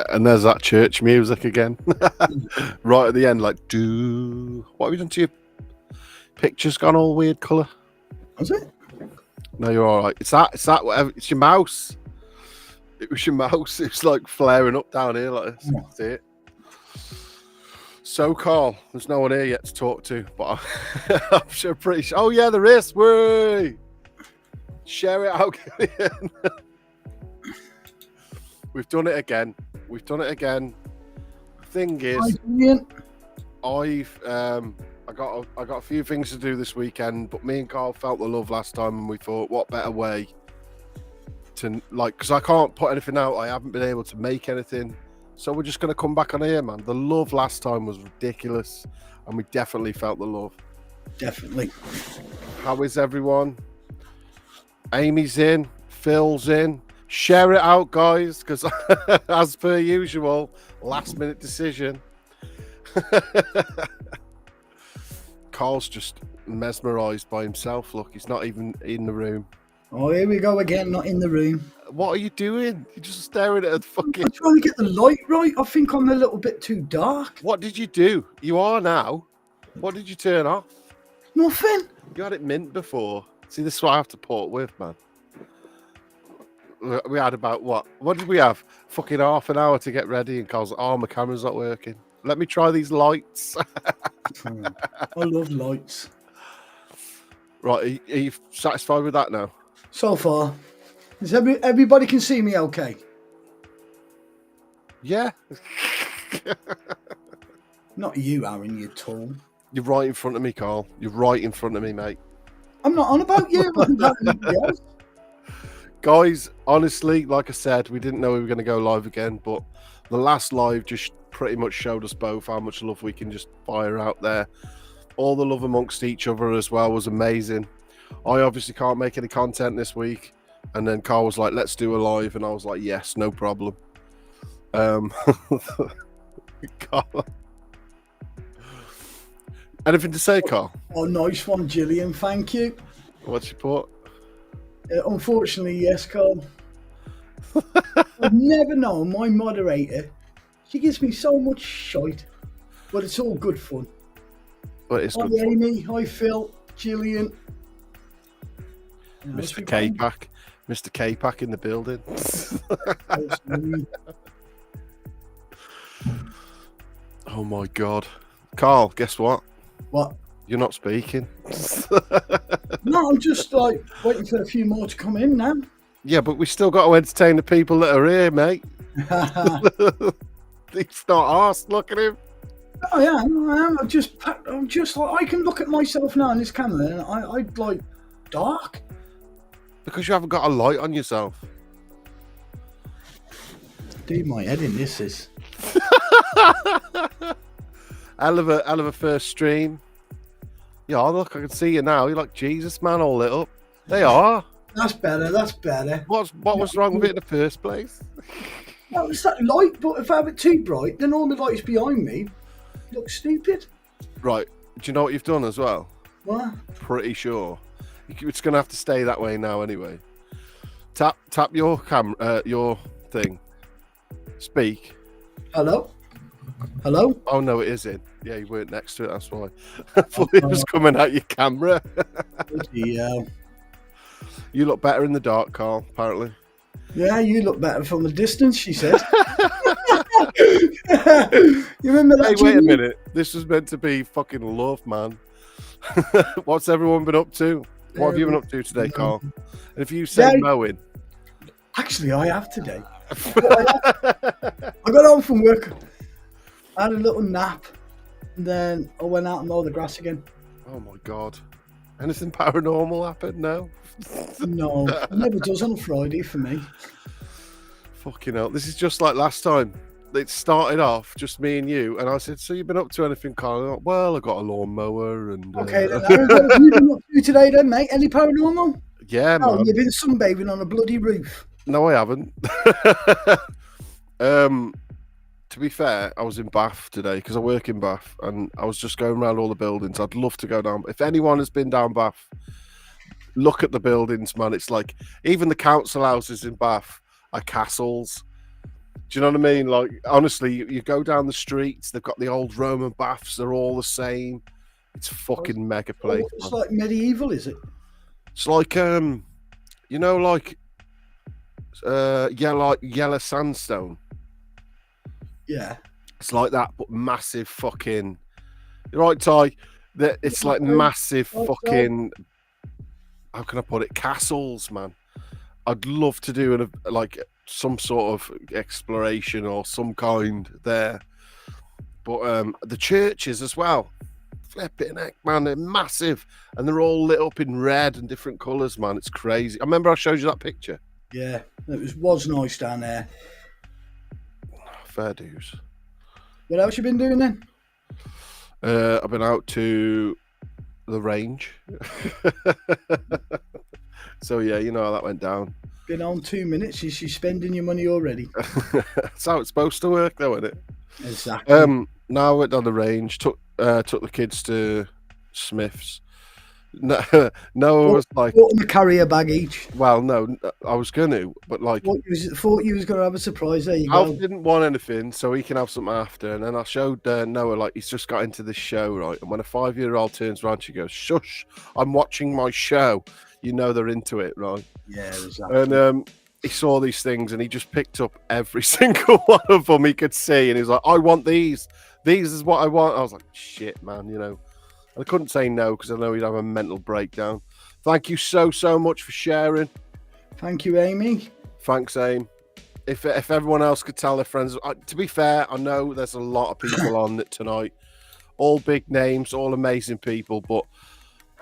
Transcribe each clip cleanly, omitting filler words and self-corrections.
And there's that church music again. Right at the end, like, what have you done to your pictures? Gone all weird colour. Was it? No, you're all right. It's that, whatever. It's your mouse. It was your mouse. It was like flaring up down here like this. See it? So, Karl, there's no one here yet to talk to, but I'm sure pretty sure. Oh, yeah, there is. Whey! Share it out, Gillian. We've done it again. Thing is, I got a few things to do this weekend, but me and Karl felt the love last time, and we thought, what better way to, like, because I can't put anything out. I haven't been able to make anything. So we're just going to come back on here, man. The love last time was ridiculous, and we definitely felt the love. Definitely. How is everyone? Amy's in. Phil's in. Share it out, guys, because as per usual, last-minute decision. Karl's just mesmerised by himself. Look, he's not even in the room. Oh, here we go again, not in the room. What are you doing? You're just staring at the fucking... I'm trying to get the light right. I think I'm a little bit too dark. What did you do? You are now. What did you turn off? Nothing. You had it mint before. See, this is what I have to put with, man. We had about, what did we have? Fucking half an hour to get ready, and Karl's like, oh, my camera's not working. Let me try these lights. I love lights. Right, are you satisfied with that now? So far. Is everybody can see me okay? Yeah. Not you, Arron, you tool. You're right in front of me, Karl. You're right in front of me, mate. I'm not on about you. I'm about anybody else. Guys, honestly, like I said, we didn't know we were going to go live again, but the last live just pretty much showed us both how much love we can just fire out there. All the love amongst each other as well was amazing. I obviously can't make any content this week, and then Karl was like, let's do a live, and I was like, yes, no problem. Karl. Anything to say, Karl? Oh, nice one, Gillian. Thank you. What's your put? Unfortunately, yes, Karl. I've never known my moderator. She gives me so much shite, but it's all good fun. But it's Hi, good Amy. Hi, Phil. Gillian. Mr. K-Pack. Mr. K-Pack in the building. Oh, my God. Karl, guess what? What? You're not speaking. No, I'm just like waiting for a few more to come in now. Yeah, but we still got to entertain the people that are here, mate. It's not us. Look at him. I am. I'm just like, I can look at myself now in this camera and I like dark. Because you haven't got a light on yourself. Dude, my head in this is. Hell of a first stream. Yeah, look, I can see you now. You're like, Jesus, man, all lit up. They are. That's better. What was wrong with it in the first place? Well, it's that light, but if I have it too bright, then all the lights behind me look stupid. Right. Do you know what you've done as well? What? Pretty sure. It's going to have to stay that way now anyway. Tap your camera, your thing. Speak. Hello? Oh, no, it is in. Yeah, you weren't next to it, that's why. I thought it was coming out your camera. Yeah. You look better in the dark, Karl, apparently. Yeah, you look better from a distance, she said. You remember that? Hey, wait a minute. This was meant to be fucking love, man. What's everyone been up to? What have you been up to today, Karl? And if you say mowing. Actually, I have today. I got home from work. I had a little nap. And then I went out and mowed the grass again. Oh, my God. Anything paranormal happened? No? No, it never does on a Friday for me. Fucking hell. This is just like last time. It started off just me and you, and I said, so you've been up to anything, Karl? Like, well, I got a lawnmower and... Okay, then, what have you been up to today then, mate? Any paranormal? Yeah, man. Oh, you've been sunbathing on a bloody roof. No, I haven't. To be fair, I was in Bath today because I work in Bath, and I was just going around all the buildings. I'd love to go down. If anyone has been down Bath, look at the buildings, man. It's like even the council houses in Bath are castles. Do you know what I mean? Like, honestly, you go down the streets, they've got the old Roman baths, they're all the same. It's fucking mega place. It's like medieval, is it? It's like like yellow sandstone. Yeah. It's like that, but massive fucking. You're right, Ty. It's like massive fucking. How can I put it? Castles, man. I'd love to do some sort of exploration or some kind there. But the churches as well. Flipping heck, man, they're massive and they're all lit up in red and different colours, man. It's crazy. I remember I showed you that picture. Yeah, it was nice down there. Fair dues. What else you been doing then? I've been out to the range. So yeah, you know how that went down. Been on 2 minutes. You're spending your money already. That's how it's supposed to work, though, isn't it? Exactly. Now I went down the range, took the kids to Smith's. No, I was like, bought them a carrier bag each. Well, no, I was going to, but like, thought you was going to have a surprise. There you Alf go. didn't want anything, so he can have something after. And then I showed Noah, like, he's just got into this show, right? And when a 5-year-old turns around, she goes, "Shush, I'm watching my show." You know they're into it, right? Yeah, exactly. And he saw these things, and he just picked up every single one of them he could see, and he's like, "I want these. These is what I want." I was like, "Shit, man," you know. I couldn't say no because I know he'd have a mental breakdown. Thank you so much for sharing. Thank you, Amy. Thanks, Aim. If everyone else could tell their friends, to be fair, I know there's a lot of people on it tonight, all big names, all amazing people, but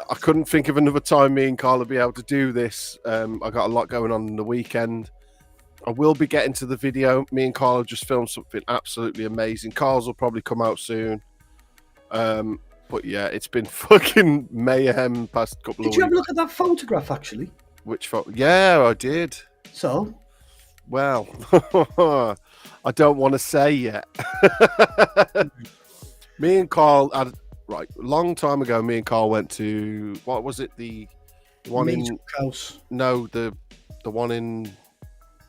I couldn't think of another time me and Karl would be able to do this. I got a lot going on in the weekend. I will be getting to the video. Me and Karl have just filmed something absolutely amazing. Karl's will probably come out soon. But yeah, it's been fucking mayhem past couple of weeks. Did you have a look at that photograph, actually? Which photo? Yeah, I did. So? Well, I don't want to say yet. Me and Karl had, right, a long time ago, me and Karl went to, what was it? The one in house. No, the one in,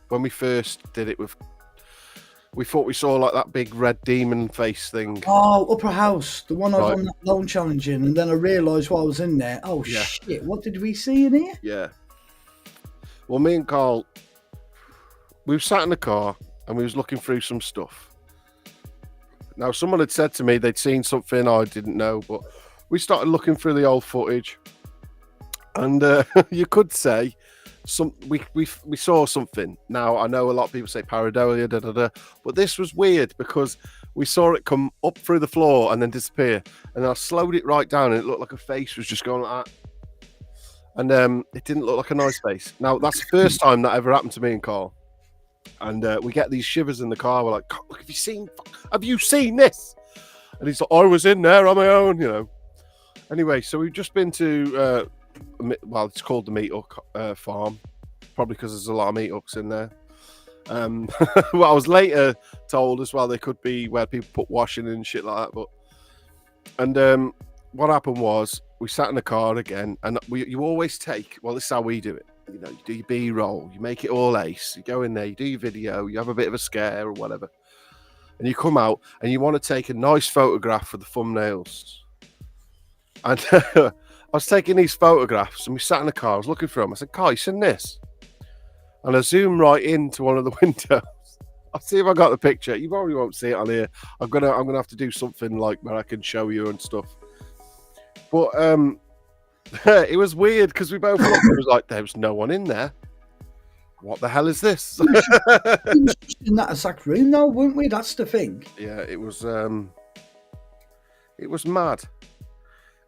when we first did it with, we thought we saw like that big red demon face thing. Oh, Upper House, the one I was on that lone challenge in, and then I realised while I was in there, oh yeah. Shit, what did we see in here? Yeah. Well, me and Karl, we were sat in the car and we was looking through some stuff. Now, someone had said to me they'd seen something I didn't know, but we started looking through the old footage, and you could say we saw something. Now, I know a lot of people say pareidolia, but this was weird because we saw it come up through the floor and then disappear, and then I slowed it right down and it looked like a face was just going like that, and it didn't look like a nice face. Now, that's the first time that ever happened to me and Karl, and we get these shivers in the car. We're like, "Look, have you seen this?" And he's like, "I was in there on my own," you know. Anyway, so we've just been to well, it's called the Meat Hook farm, probably because there's a lot of meat hooks in there. Well, I was later told as well they could be where people put washing and shit like that. And what happened was we sat in the car again, and you always take, well, this is how we do it. You know, you do your B-roll, you make it all ace, you go in there, you do your video, you have a bit of a scare or whatever, and you come out and you want to take a nice photograph for the thumbnails. And I was taking these photographs and we sat in the car, I was looking for them. I said, "Karl, you seen this?" And I zoomed right into one of the windows. I'll see if I got the picture. You probably won't see it on here. I'm gonna have to do something like where I can show you and stuff. But it was weird because we both looked, it was like there was no one in there. What the hell is this? We was in that exact room though, weren't we? That's the thing. Yeah, it was mad.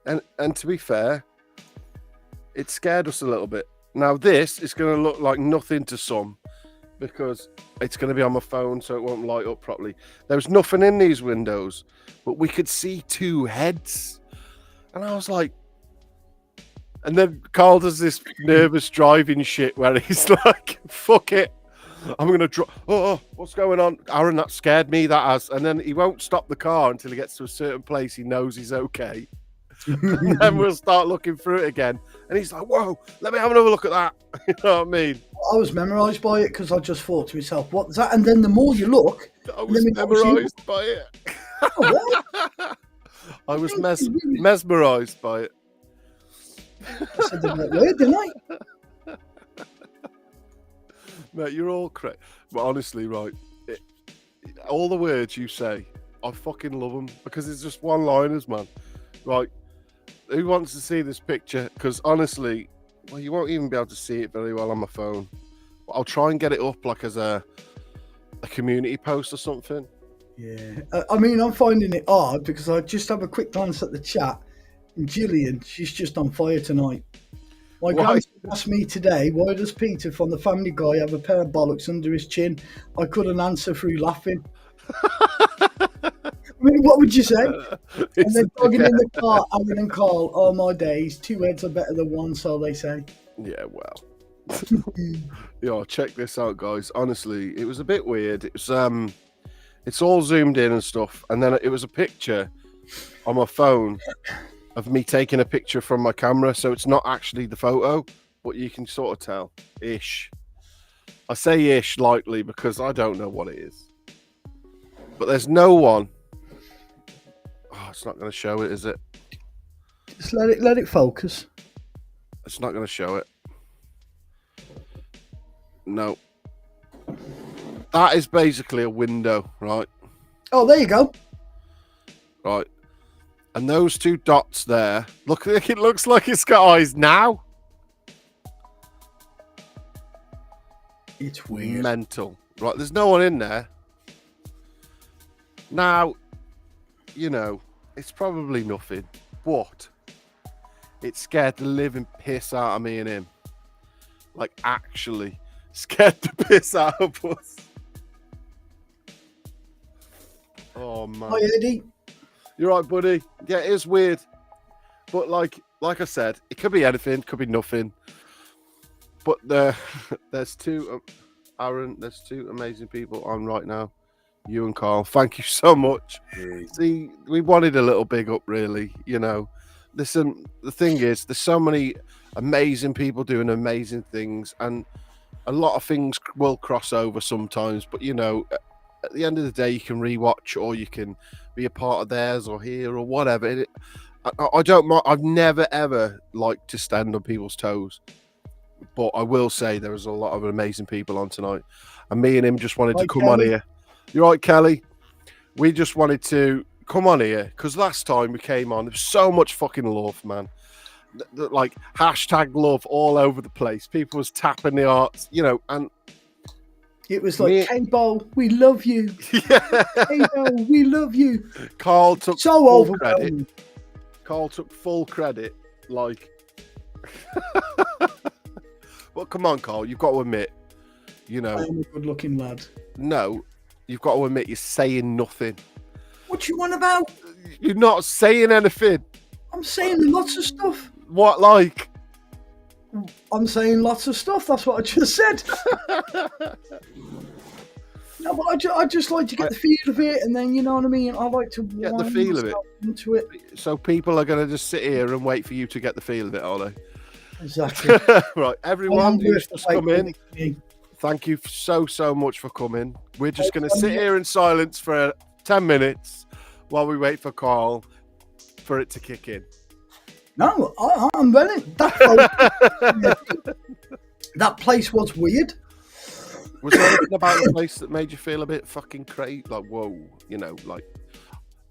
And to be fair, it scared us a little bit. Now this is going to look like nothing to some because it's going to be on my phone, so it won't light up properly. There was nothing in these windows, but we could see two heads. And I was like, and then Karl does this nervous driving shit where he's like, "Fuck it, I'm going to drive. Oh, what's going on? Arron, that scared me, that has." And then he won't stop the car until he gets to a certain place he knows he's okay. And then we'll start looking through it again. And he's like, "Whoa, let me have another look at that." You know what I mean? I was memorised by it because I just thought to myself, what's that? And then the more you look, I was memorised by it. oh, what? I was mesmerised by it. I said the right word, didn't I? Mate, you're all correct. But honestly, right, all the words you say, I fucking love them because it's just one-liners, man. Right, who wants to see this picture? Because honestly, well, you won't even be able to see it very well on my phone. But I'll try and get it up like as a community post or something. Yeah. I mean, I'm finding it hard because I just have a quick glance at the chat. And Gillian, she's just on fire tonight. My grandson asked me today, why does Peter from the Family Guy have a pair of bollocks under his chin? I couldn't answer through laughing. I mean, what would you say? And then dogging in the car, Arron and Karl, oh my days, two heads are better than one, so they say. Yeah, well. Yeah, check this out, guys. Honestly, it was a bit weird. It's all zoomed in and stuff, and then it was a picture on my phone of me taking a picture from my camera, so it's not actually the photo, but you can sort of tell. Ish. I say ish lightly because I don't know what it is. But there's no one. Oh, it's not going to show it, is it? Just let it focus. It's not going to show it. No. That is basically a window, right? Oh, there you go. Right. And those two dots there, look, it looks like it's got eyes now. It's weird. Mental. Right, there's no one in there. Now, you know, it's probably nothing, but it scared the living piss out of me and him. Like, actually scared the piss out of us. Oh, man. Hi, Eddie. You're right, buddy. Yeah, it is weird. But like I said, it could be anything, could be nothing. But there's two, Arron, there's two amazing people on right now. You and Karl. Thank you so much. See, we wanted a little big up, really. You know, listen, the thing is, there's so many amazing people doing amazing things, and a lot of things will cross over sometimes. But, you know, at the end of the day, you can rewatch or you can be a part of theirs or here or whatever. I don't. I've never ever liked to stand on people's toes, but I will say there was a lot of amazing people on tonight, and me and him just wanted to come on here. You're right, Kelly. We just wanted to come on here because last time we came on, there was so much fucking love, man. Like hashtag love all over the place. People was tapping the arts, you know, and it was like, K-Bo, we love you. Yeah. K-Bo, we love you. Karl took so full credit. Karl took full credit. Like, well, come on, Karl. You've got to admit, you know, I'm a good-looking lad. No, you've got to admit you're saying nothing. What you want about? You're not saying anything. I'm saying lots of stuff. What, like? I'm saying lots of stuff. That's what I just said. No, but I just like to get the feel of it, and then, you know what I mean? I like to get the feel of it. Into it. So people are going to just sit here and wait for you to get the feel of it, are they? Exactly. Right, everyone who's just come in, thank you so much for coming. We're just going to sit here in silence for 10 minutes while we wait for Karl for it to kick in. No, I'm ready. That place was weird. Was there anything about the place that made you feel a bit fucking crazy? Like, whoa, you know, like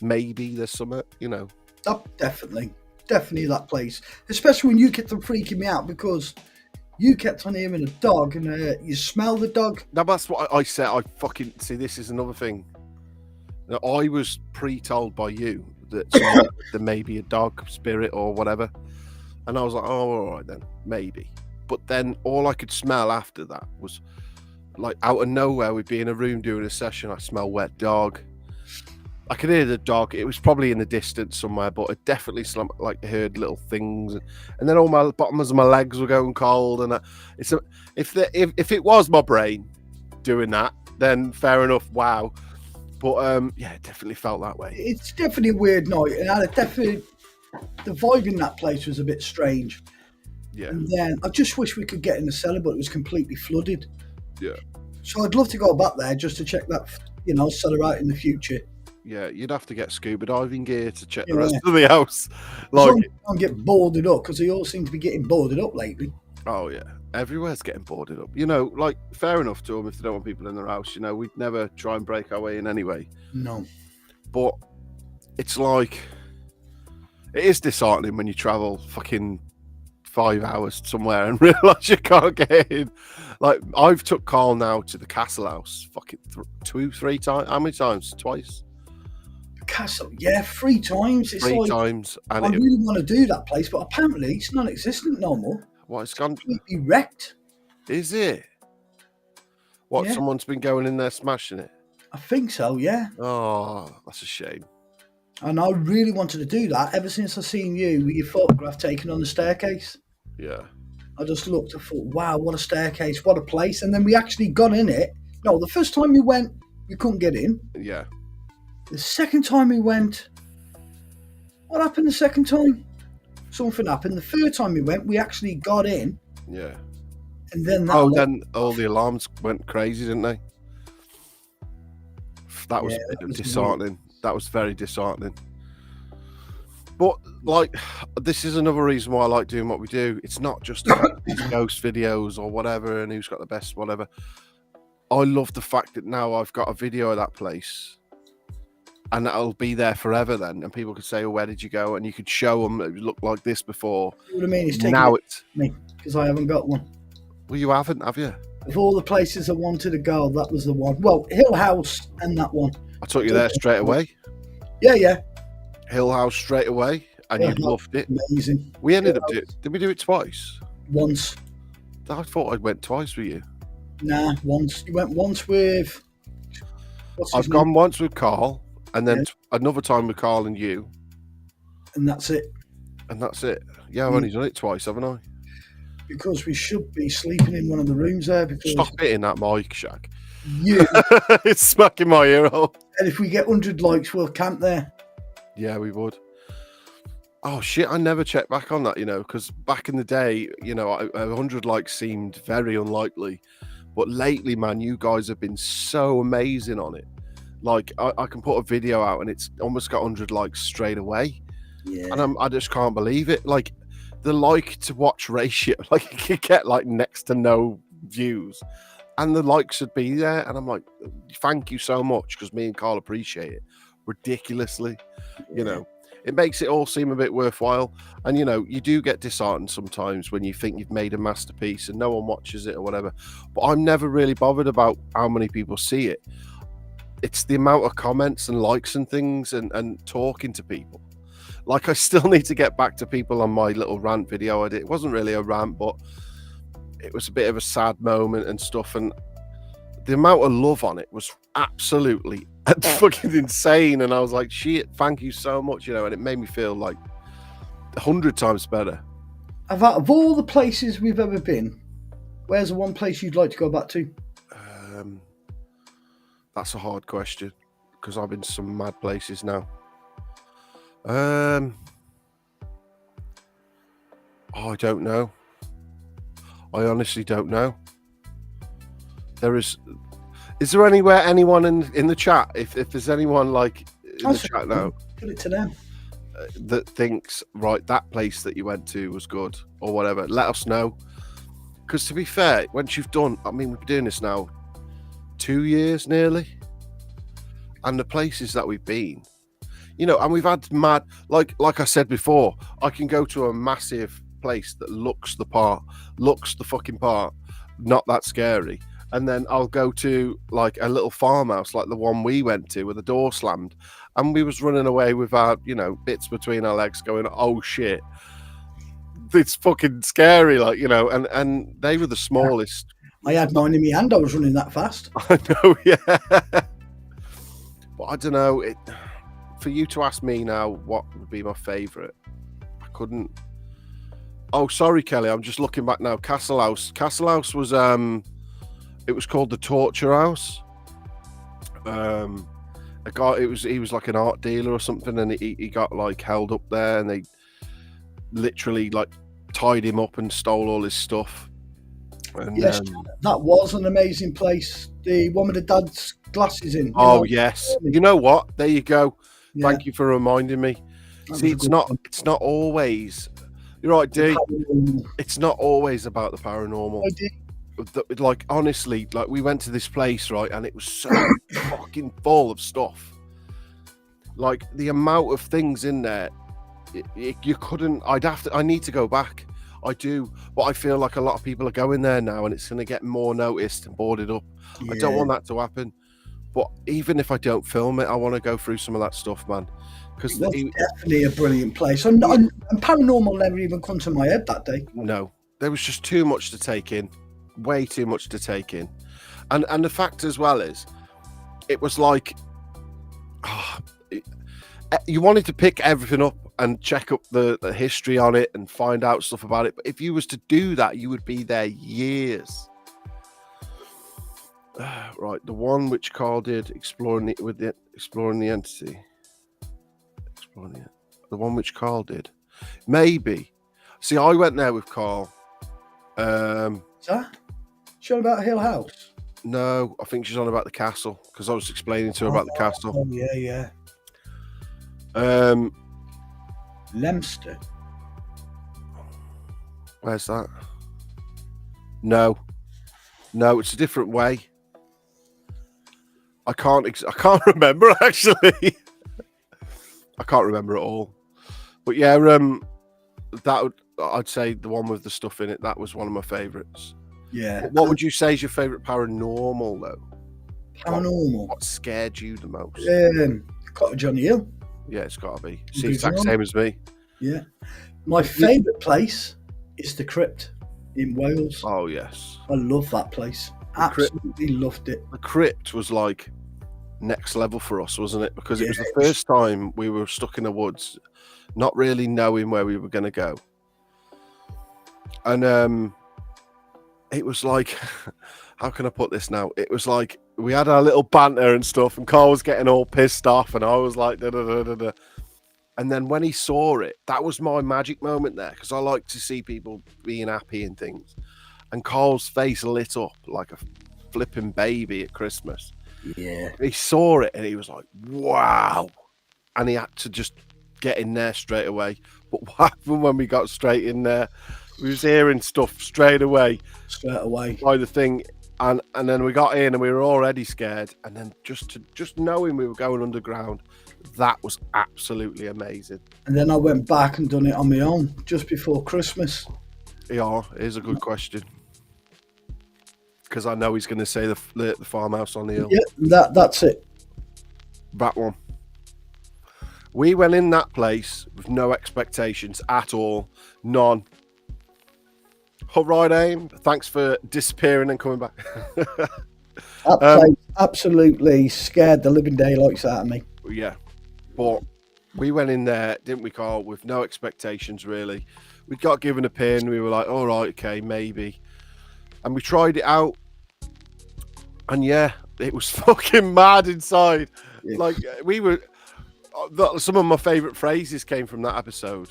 maybe there's something, you know? Oh, definitely that place. Especially when you kept on freaking me out because you kept on hearing a dog and you smell the dog. Now, that's what I said. I fucking see. This is another thing. Now, I was pre-told by you that there may be a dog spirit or whatever, and I was like, oh, all right then, maybe. But then all I could smell after that was, like, out of nowhere, we'd be in a room doing a session. I smell wet dog. I could hear the dog. It was probably in the distance somewhere, but it definitely like heard little things. And then all my bottoms of my legs were going cold. And if it was my brain doing that, then fair enough. Wow. But yeah, it definitely felt that way. It's definitely a weird night, and the vibe in that place was a bit strange. Yeah. And then I just wish we could get in the cellar, but it was completely flooded. Yeah. So I'd love to go back there just to check that, cellar out in the future. Yeah, you'd have to get scuba diving gear to check the Yeah. rest of the house. Like, Like, don't get boarded up, because they all seem to be getting boarded up lately. oh yeah, everywhere's getting boarded up. You know, like, fair enough to them if they don't want people in their house. You know, we'd never try and break our way in anyway. No. But it's like, it is disheartening when you travel fucking 5 hours somewhere and realise you can't get in. Like, I've took Karl now to the Castle House fucking 2-3 times. How many times? Twice? Castle, yeah, 3 times. It's 3 like, times. And I really want to do that place, but apparently it's non-existent no more. What, it's gone? Completely wrecked. Is it? What, Yeah. someone's been going in there smashing it? I think so, yeah. Oh, that's a shame. And I really wanted to do that ever since I seen you with your photograph taken on the staircase. Yeah. I just looked and thought, wow, what a staircase, what a place. And then we actually got in it. No, the first time we went, we couldn't get in. Yeah. The second time we went, what happened the second time? Something happened. The third time we went, we actually got in. Yeah. And then then all the alarms went crazy, didn't they? That was disheartening. That was very disheartening. But, like, this is another reason why I like doing what we do. It's not just about these ghost videos or whatever and who's got the best whatever. I love the fact that now I've got a video of that place and that'll be there forever then. And people could say, oh, where did you go? And you could show them it looked like this before. You know what I mean? It's taking now it's me because I haven't got one. Well, you haven't, have you? Of all the places I wanted to go, that was the one. Well, Hill House and that one. I took you there straight away. Yeah. Hill House straight away, and you loved it. Amazing. We ended up doing. Did we do it twice? Once. I thought I went twice with you. Nah, once. You went once with. I've gone once with Karl, and then another time with Karl and you. And that's it. And that's it. Yeah, I've only done it twice, haven't I? Because we should be sleeping in one of the rooms there. Because stop hitting that mic, Shaq. You. It's smacking my ear hole. And if we get 100 likes, we'll camp there. Yeah, we would. Oh shit! I never checked back on that, because back in the day, 100 likes seemed very unlikely, but lately, man, you guys have been so amazing on it. Like, I can put a video out and it's almost got 100 likes straight away, and I just can't believe it. Like, the like to watch ratio, like, you could get like next to no views, and the likes would be there, and I'm like, thank you so much, because me and Karl appreciate it ridiculously. It makes it all seem a bit worthwhile. And you do get disheartened sometimes when you think you've made a masterpiece and no one watches it or whatever, but I'm never really bothered about how many people see it. It's the amount of comments and likes and things, and talking to people. Like, I still need to get back to people on my little rant video I did. It wasn't really a rant, but it was a bit of a sad moment and stuff, and the amount of love on it was absolutely fucking insane. And I was like, shit, thank you so much, and it made me feel like 100 times better. Out of all the places we've ever been, where's the one place you'd like to go back to? That's a hard question, because I've been to some mad places now. I don't know. I honestly don't know. Is there anywhere anyone in the chat, if there's anyone like in the chat now, put it to them, that thinks, right, that place that you went to was good or whatever, let us know. Because to be fair, once you've done, we've been doing this now 2 years nearly, and the places that we've been, and we've had mad, like I said before, I can go to a massive place that looks the fucking part, not that scary, and then I'll go to like a little farmhouse like the one we went to where the door slammed and we was running away with our bits between our legs going, oh shit, it's fucking scary, like, and they were the smallest. I had mine in my hand, I was running that fast. I know, yeah. But I don't know, for you to ask me now what would be my favourite, I couldn't. Oh, sorry, Kelly, I'm just looking back now. Castle House was it was called the Torture House. A guy, he was like an art dealer or something, and he got like held up there, and they literally like tied him up and stole all his stuff. And Yes, that was an amazing place. The one with the dad's glasses in. Yes. You know what? There you go. Yeah. Thank you for reminding me. See, it's not always. You're right, D. It's not always about the paranormal. Like, honestly, like, we went to this place, right, and it was so fucking full of stuff. Like, the amount of things in there, you couldn't. I need to go back. I do, but I feel like a lot of people are going there now, and it's going to get more noticed and boarded up. Yeah. I don't want that to happen. But even if I don't film it, I want to go through some of that stuff, man. Because definitely a brilliant place. And paranormal never even come to my head that day. No, there was just too much to take in, way too much to take in, and the fact as well is, it was like, you wanted to pick everything up and check up the history on it and find out stuff about it. But if you was to do that, you would be there years. Right, the one which Karl did, exploring the entity. The one which Karl did. Maybe. See, I went there with Karl. Is that? Show about Hill House? No, I think she's on about the castle, because I was explaining to her about the castle. Oh, yeah. Leicester. Where's that? No, it's a different way. I can't remember, actually. I can't remember at all. But yeah, I'd say the one with the stuff in it, that was one of my favourites. Yeah. What would you say is your favourite paranormal, though? Paranormal. What scared you the most? Cottage on the Hill. Yeah, it's got to be. See, exact same as me. Yeah. My favourite place is the Crypt in Wales. Oh, yes. I love that place. Absolutely loved it. The Crypt was like next level for us, wasn't it? Because it was the first time we were stuck in the woods, not really knowing where we were going to go. And it was like, how can I put this now? It was like we had our little banter and stuff, and Karl was getting all pissed off, and I was like, da, da, da, da, da. And then when he saw it, that was my magic moment there, because I like to see people being happy and things. And Karl's face lit up like a flipping baby at Christmas. Yeah. He saw it and he was like, wow. And he had to just get in there straight away. But what happened when we got straight in there? We was hearing stuff straight away. By the thing. And then we got in and we were already scared. And then just knowing we were going underground, that was absolutely amazing. And then I went back and done it on my own just before Christmas. Yeah, here's a good question. Because I know he's going to say the farmhouse on the hill. Yeah, that's it. That one. We went in that place with no expectations at all. None. All right, Aim. Thanks for disappearing and coming back. That place absolutely scared the living daylights out of me. Yeah. But we went in there, didn't we, Karl, with no expectations, really. We got given a pin. We were like, all right, okay, maybe. And we tried it out, and yeah, it was fucking mad inside. Yeah. Like, we were, some of my favourite phrases came from that episode.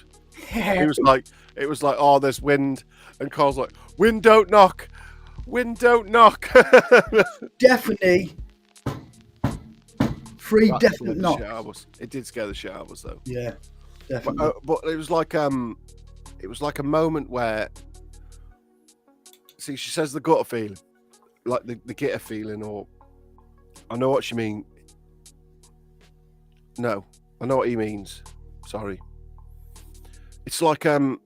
It was like, oh, there's wind, and Karl's like, wind don't knock. Definitely. Three definite knocks. It did scare the shit out of us, though. Yeah, definitely. But it was like a moment where, see, she says the gutter feeling, like the gitter feeling, or I know what she means. No, I know what he means. Sorry. It's like you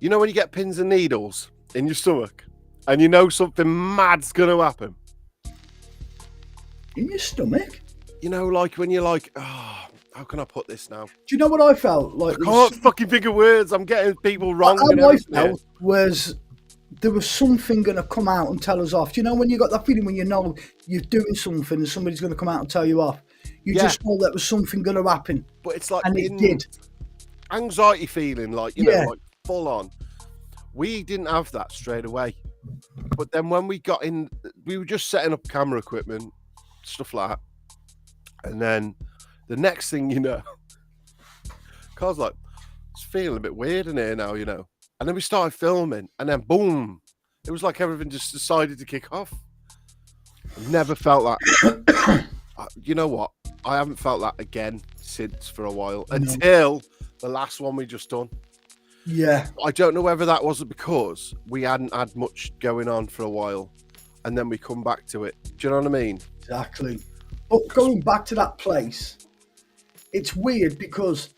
know when you get pins and needles in your stomach, and you know something mad's gonna happen. In your stomach? You know, like when you're like, oh, how can I put this now? Do you know what I felt like? I can't fucking think of words. I'm getting people wrong. How I felt was there was something going to come out and tell us off. Do you know when you got that feeling when you know you're doing something and somebody's going to come out and tell you off? You just know that was something going to happen. But it's like, and it did. Anxiety feeling, like, you know, like full on. We didn't have that straight away. But then when we got in, we were just setting up camera equipment, stuff like that. And then the next thing you know, Karl's like, it's feeling a bit weird in here now, you know. And then we started filming, and then boom, it was like everything just decided to kick off. I've never felt that. You know what? I haven't felt that again since for a while, until the last one we just done. Yeah. I don't know whether that wasn't because we hadn't had much going on for a while, and then we come back to it. Do you know what I mean? Exactly. But going back to that place, it's weird because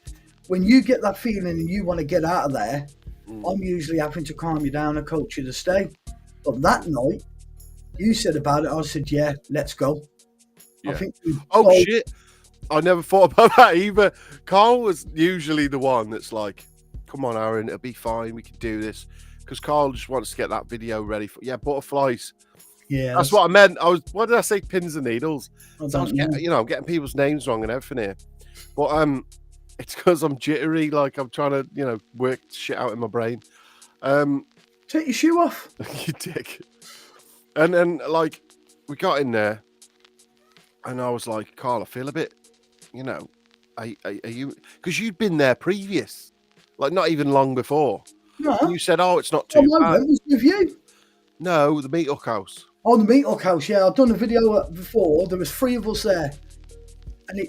when you get that feeling and you want to get out of there, I'm usually having to calm you down and coach you to stay. But that night, you said about it, I said, yeah, let's go. Yeah. I think shit. I never thought about that either. Karl was usually the one that's like, come on, Arron, it'll be fine. We can do this. Because Karl just wants to get that video ready for, butterflies. Yeah. That's what I meant. What did I say? Pins and needles. I'm getting people's names wrong and everything here. But it's because I'm jittery. Like I'm trying to, work shit out in my brain. Take your shoe off. You dick. And then like we got in there, and I was like, Karl, I feel a bit, are you? Because you'd been there previous, like not even long before. No. And you said, oh, it's not too bad. It was with you. No, the Meat Hook House. Oh, the Meat Hook House. Yeah, I've done a video before. There was 3 of us there, and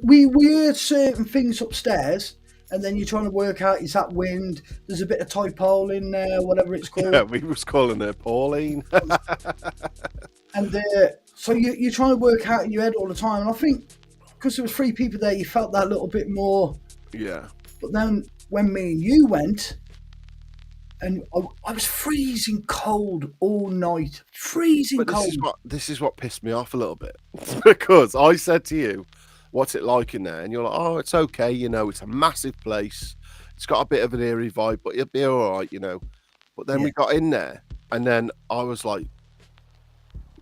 we heard certain things upstairs, and then you're trying to work out, is that wind? There's a bit of typole in there, whatever it's called. Yeah, we was calling her Pauline. And so you're trying to work out in your head all the time. And I think because there was 3 people there, you felt that little bit more. Yeah. But then when me and you went, and I was freezing cold all night. Freezing cold. This is what pissed me off a little bit. Because I said to you, what's it like in there? And you're like, oh, it's okay, it's a massive place. It's got a bit of an eerie vibe, but it'll be all right, But then we got in there, and then I was like,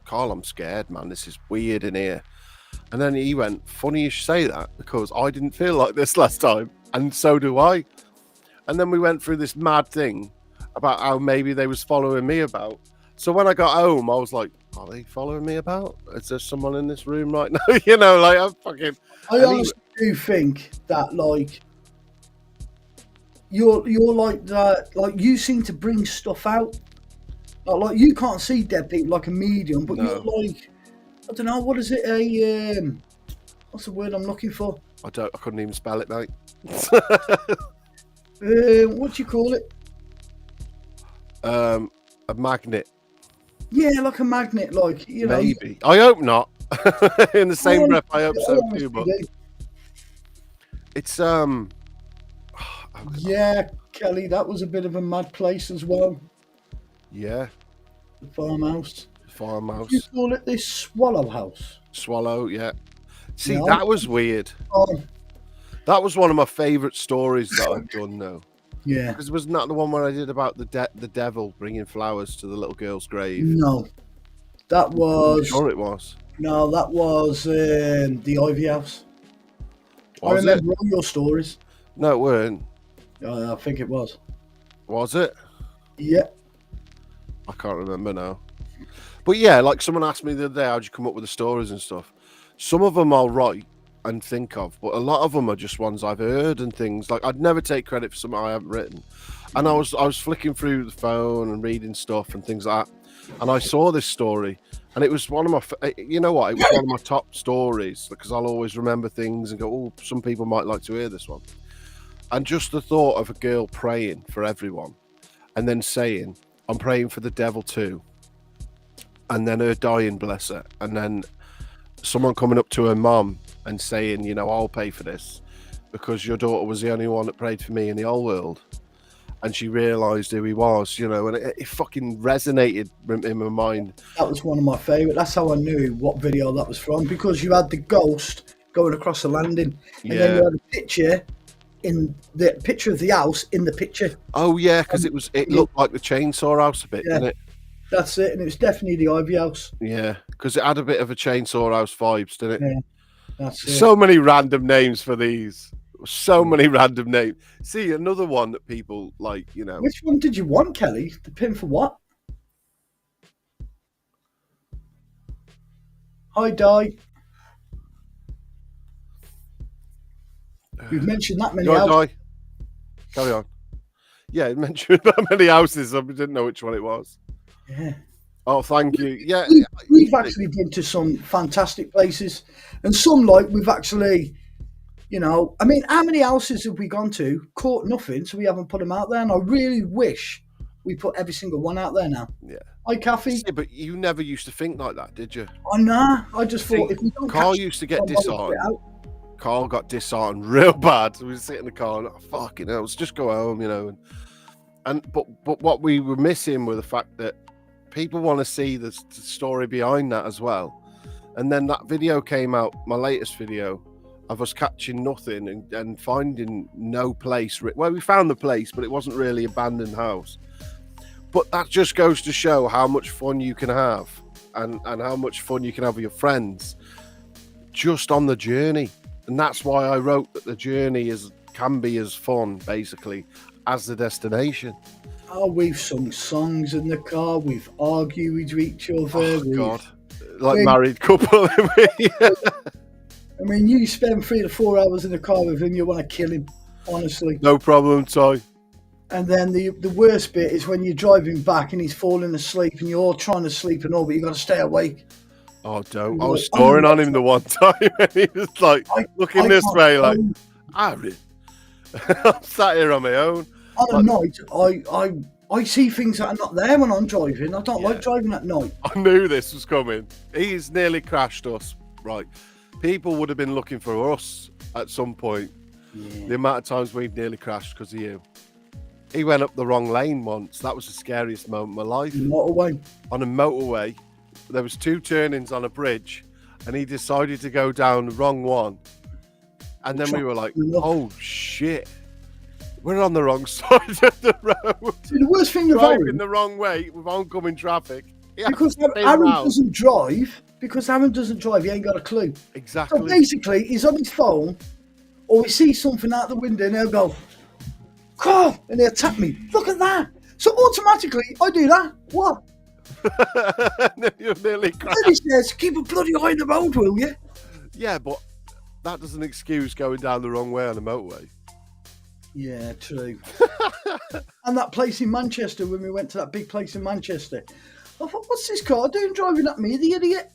Karl, I'm scared, man. This is weird in here. And then he went, funny you should say that, because I didn't feel like this last time, and so do I. And then we went through this mad thing about how maybe they was following me about. So when I got home, I was like, are they following me about? Is there someone in this room right now? I'm fucking... I honestly do think that, like, you're like that. Like, you seem to bring stuff out. Like you can't see dead people like a medium, but you're like, I don't know, what is it? What's the word I'm looking for? I couldn't even spell it, mate. What do you call it? A magnet. Yeah, like a magnet, like, Maybe. I hope not. In the same breath, I hope so too. But it's yeah, Kelly, that was a bit of a mad place as well. Yeah. The farmhouse. Farmhouse. You call it this Swallow House? Swallow, yeah. See, that was weird. That was one of my favourite stories that I've done now. Yeah. Because wasn't that the one where I did about the devil bringing flowers to the little girl's grave? No. That was... I'm sure it was. No, that was the Ivy House. I remember all your stories. No, it weren't. I think it was. Was it? Yeah. I can't remember now. But yeah, like someone asked me the other day, how'd you come up with the stories and stuff? Some of them I'll write and think of, but a lot of them are just ones I've heard and things. Like I'd never take credit for something I haven't written. And I was flicking through the phone and reading stuff and things like that, and I saw this story, and it was one of my, it was one of my top stories, because I'll always remember things and go, oh, some people might like to hear this one. And just the thought of a girl praying for everyone, and then saying, I'm praying for the devil too, and then her dying, bless her, and then someone coming up to her mum and saying, I'll pay for this because your daughter was the only one that prayed for me in the whole world. And she realised who he was, and it fucking resonated in my mind. That was one of my favourite. That's how I knew what video that was from, because you had the ghost going across the landing, and then you had a picture of the house in the picture. Oh yeah, because it looked like the Chainsaw House a bit, didn't it? That's it, and it was definitely the Ivy House. Yeah, because it had a bit of a Chainsaw House vibes, didn't it? Yeah, that's it. So many random names for these. So many random names. See, another one that people like, Which one did you want, Kelly? The pin for what? Hi, Di. We've mentioned that many Go on, houses. Di. Carry on. Yeah, it mentioned that many houses. I didn't know which one it was. Yeah. Oh, thank you. Yeah, We've actually been to some fantastic places, and some like we've actually, I mean, how many houses have we gone to? Caught nothing, so we haven't put them out there. And I really wish we put every single one out there now. yeah. Hi, Kathy. Yeah, but you never used to think like that, did you? I know. I just thought See, if we don't Karl catch used to get them, I'll put it disheartened. out. Karl got disheartened real bad. We would sit in the car and fucking hell, let's just go home, but what we were missing were the fact that people want to see the story behind that as well. And then that video came out, my latest video, of us catching nothing and finding no place. Well, we found the place, but it wasn't really abandoned house. But that just goes to show how much fun you can have and how much fun you can have with your friends just on the journey. And that's why I wrote that the journey can be as fun, basically, as the destination. Oh, we've sung songs in the car. We've argued with each other. Oh, God. Like married couple. I mean, you spend 3 to 4 hours in the car with him, you want to kill him, honestly. No problem, Ty. And then the worst bit is when you're driving back and he's falling asleep and you're all trying to sleep and all, but you've got to stay awake. Oh, don't. I was snoring on him the one time and he was like, looking this way, like, Arron. I'm sat here on my own. On a night, I see things that are not there when I'm driving. I don't like driving at night. I knew this was coming. He's nearly crashed us. Right. People would have been looking for us at some point. Yeah. The amount of times we've nearly crashed because of you. He went up the wrong lane once. That was the scariest moment of my life. Motorway. On a motorway, there was 2 turnings on a bridge, and he decided to go down the wrong one. And then we were like, "Oh shit, we're on the wrong side of the road." See, the worst thing driving about him, the wrong way with oncoming traffic. Because Arron doesn't drive. Because Arron doesn't drive, he ain't got a clue. Exactly. So basically, he's on his phone, or he sees something out the window, and he'll go, "Karl," and he'll tap me. Look at that. So automatically, I do that. What? You're nearly crashed. Then he says, "Keep a bloody eye on the road, will you?" Yeah, but that doesn't excuse going down the wrong way on a motorway. Yeah, true. And that place in Manchester, when we went to that big place in Manchester, I thought, what's this car doing driving at me, the idiot?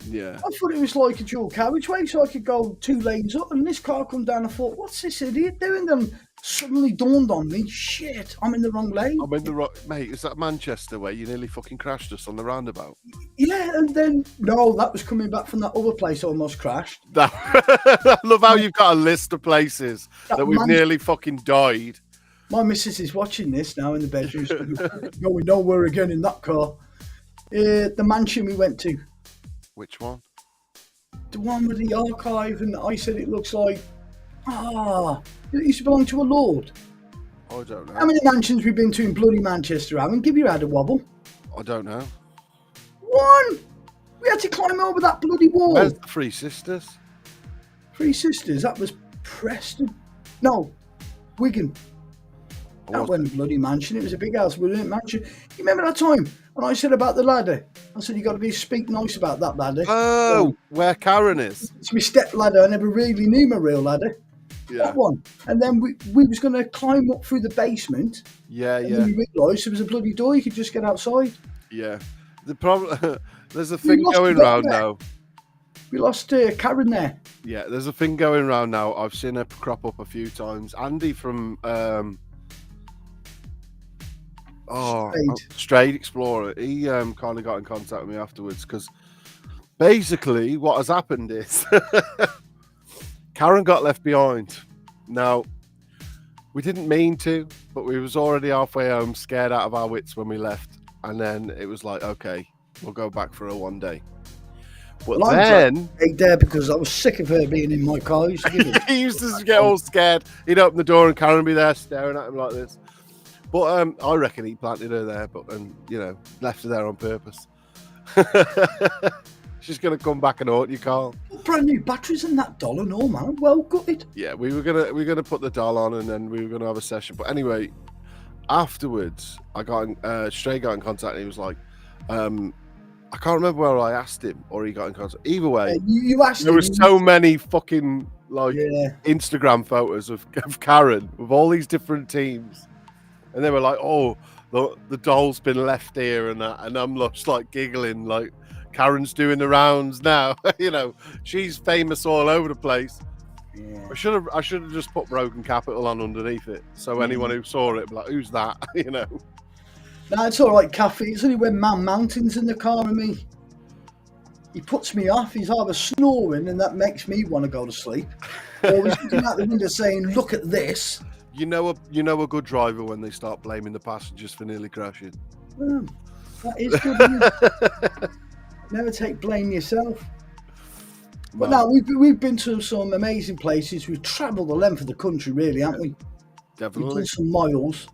Yeah. I thought it was like a dual carriageway, so I could go 2 lanes up, and this car come down. I thought, what's this idiot doing? Then suddenly dawned on me, shit, I'm in the wrong lane. I'm in the wrong... Mate, is that Manchester where you nearly fucking crashed us on the roundabout? Yeah, and then, no, that was coming back from that other place I almost crashed. I love how you've got a list of places that we've nearly fucking died. My missus is watching this now in the bedroom. Going nowhere again in that car. The mansion we went to. Which one? The one with the archive, and I said it looks like, it used to belong to a lord. I don't know. How many mansions we've been to in bloody Manchester, Arron? Give your head a wobble. I don't know. 1! We had to climb over that bloody wall. Where's the 3 Sisters? 3 Sisters, that was Preston. No, Wigan. That wasn't a bloody mansion, it was a big house. We were in a mansion. You remember that time when I said about the ladder? I said, you got to speak nice about that ladder. Oh, where Karen is. It's my step ladder. I never really knew my real ladder. Yeah. That one. And then we was going to climb up through the basement. Yeah, and yeah. then we realised there was a bloody door. You could just get outside. Yeah. The problem, there's a thing going round now. We lost Karen there. Yeah, there's a thing going round now. I've seen her crop up a few times. Andy from Strayed Explorer. He kind of got in contact with me afterwards because basically what has happened is Karen got left behind. Now, we didn't mean to, but we was already halfway home, scared out of our wits when we left. And then it was like, okay, we'll go back for her one day. But well, then there because I was sick of her being in my car. He used to get all scared. He'd open the door and Karen would be there staring at him like this. But I reckon he planted her there, but left her there on purpose. She's gonna come back and haunt you, Karl. Brand new batteries in that doll and all, man. Well gutted. Yeah, we were gonna put the doll on and then we were gonna have a session. But anyway, afterwards, Stray got in contact and he was like, I can't remember where I asked him or he got in contact. Either way, you asked there him. was so many fucking like Yeah. Instagram photos of Karen with all these different teams, and they were like, "Oh, the doll's been left here," and that, and I'm just like giggling, like Karen's doing the rounds now. You know, she's famous all over the place. Yeah. I should have just put Broken Capital on underneath it, so anyone who saw it, be like, "Who's that?" You know. No, it's all right, Kathy. It's only when Man Mountain's in the car with me. He puts me off. He's either snoring, and that makes me want to go to sleep, or he's looking out the window saying, "Look at this." You know a good driver when they start blaming the passengers for nearly crashing. That is good. Never take blame yourself. But no, we've been to some amazing places. We've travelled the length of the country, really, haven't we? Definitely. We've done some miles,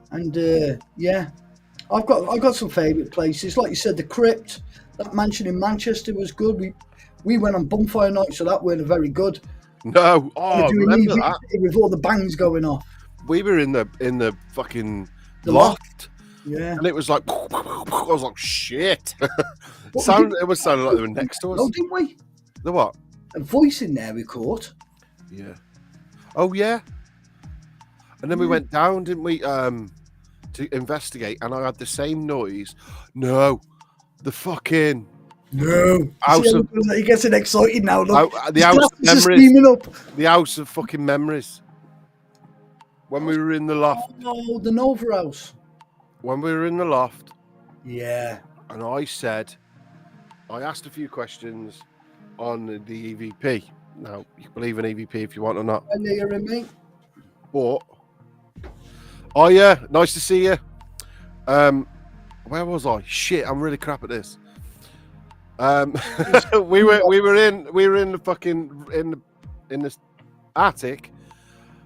and yeah, I've got some favourite places. Like you said, the Crypt, that mansion in Manchester was good. We went on bonfire night, so that weren't very good. No, oh, remember that with all the bangs going off. We were in the fucking The loft. Yeah, and it was like I was like, shit. It was sounding like they were next to us. Oh, didn't we? The what? A voice in there we caught. Yeah. Oh yeah. And then we went down, didn't we? To investigate, and I had the same noise. No, the fucking house of, he gets it excited now. Look, the house of memories. Up. The house of fucking memories. When we were in the loft. Oh, the Nova House. When we were in the loft. Yeah. And I asked a few questions on the EVP. Now, you can believe in EVP if you want or not. I know you're in me. But, oh yeah, nice to see you. Where was I? Shit, I'm really crap at this. we were in the fucking in the attic,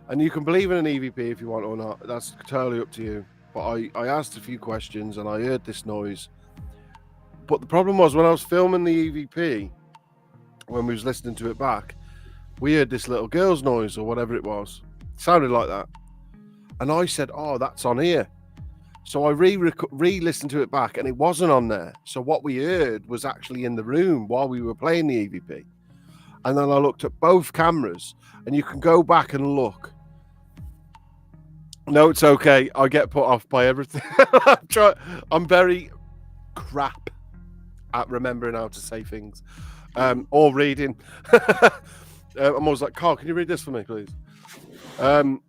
and you can believe in an EVP if you want or not. That's totally up to you. But I asked a few questions and I heard this noise. But the problem was when I was filming the EVP, when we was listening to it back, we heard this little girl's noise or whatever it was. It sounded like that. And I said, "Oh, that's on here." So I re-listened to it back and it wasn't on there. So what we heard was actually in the room while we were playing the EVP. And then I looked at both cameras and you can go back and look. No, it's okay. I get put off by everything. I'm very crap at remembering how to say things or reading. I'm always like, "Karl, can you read this for me, please?" I've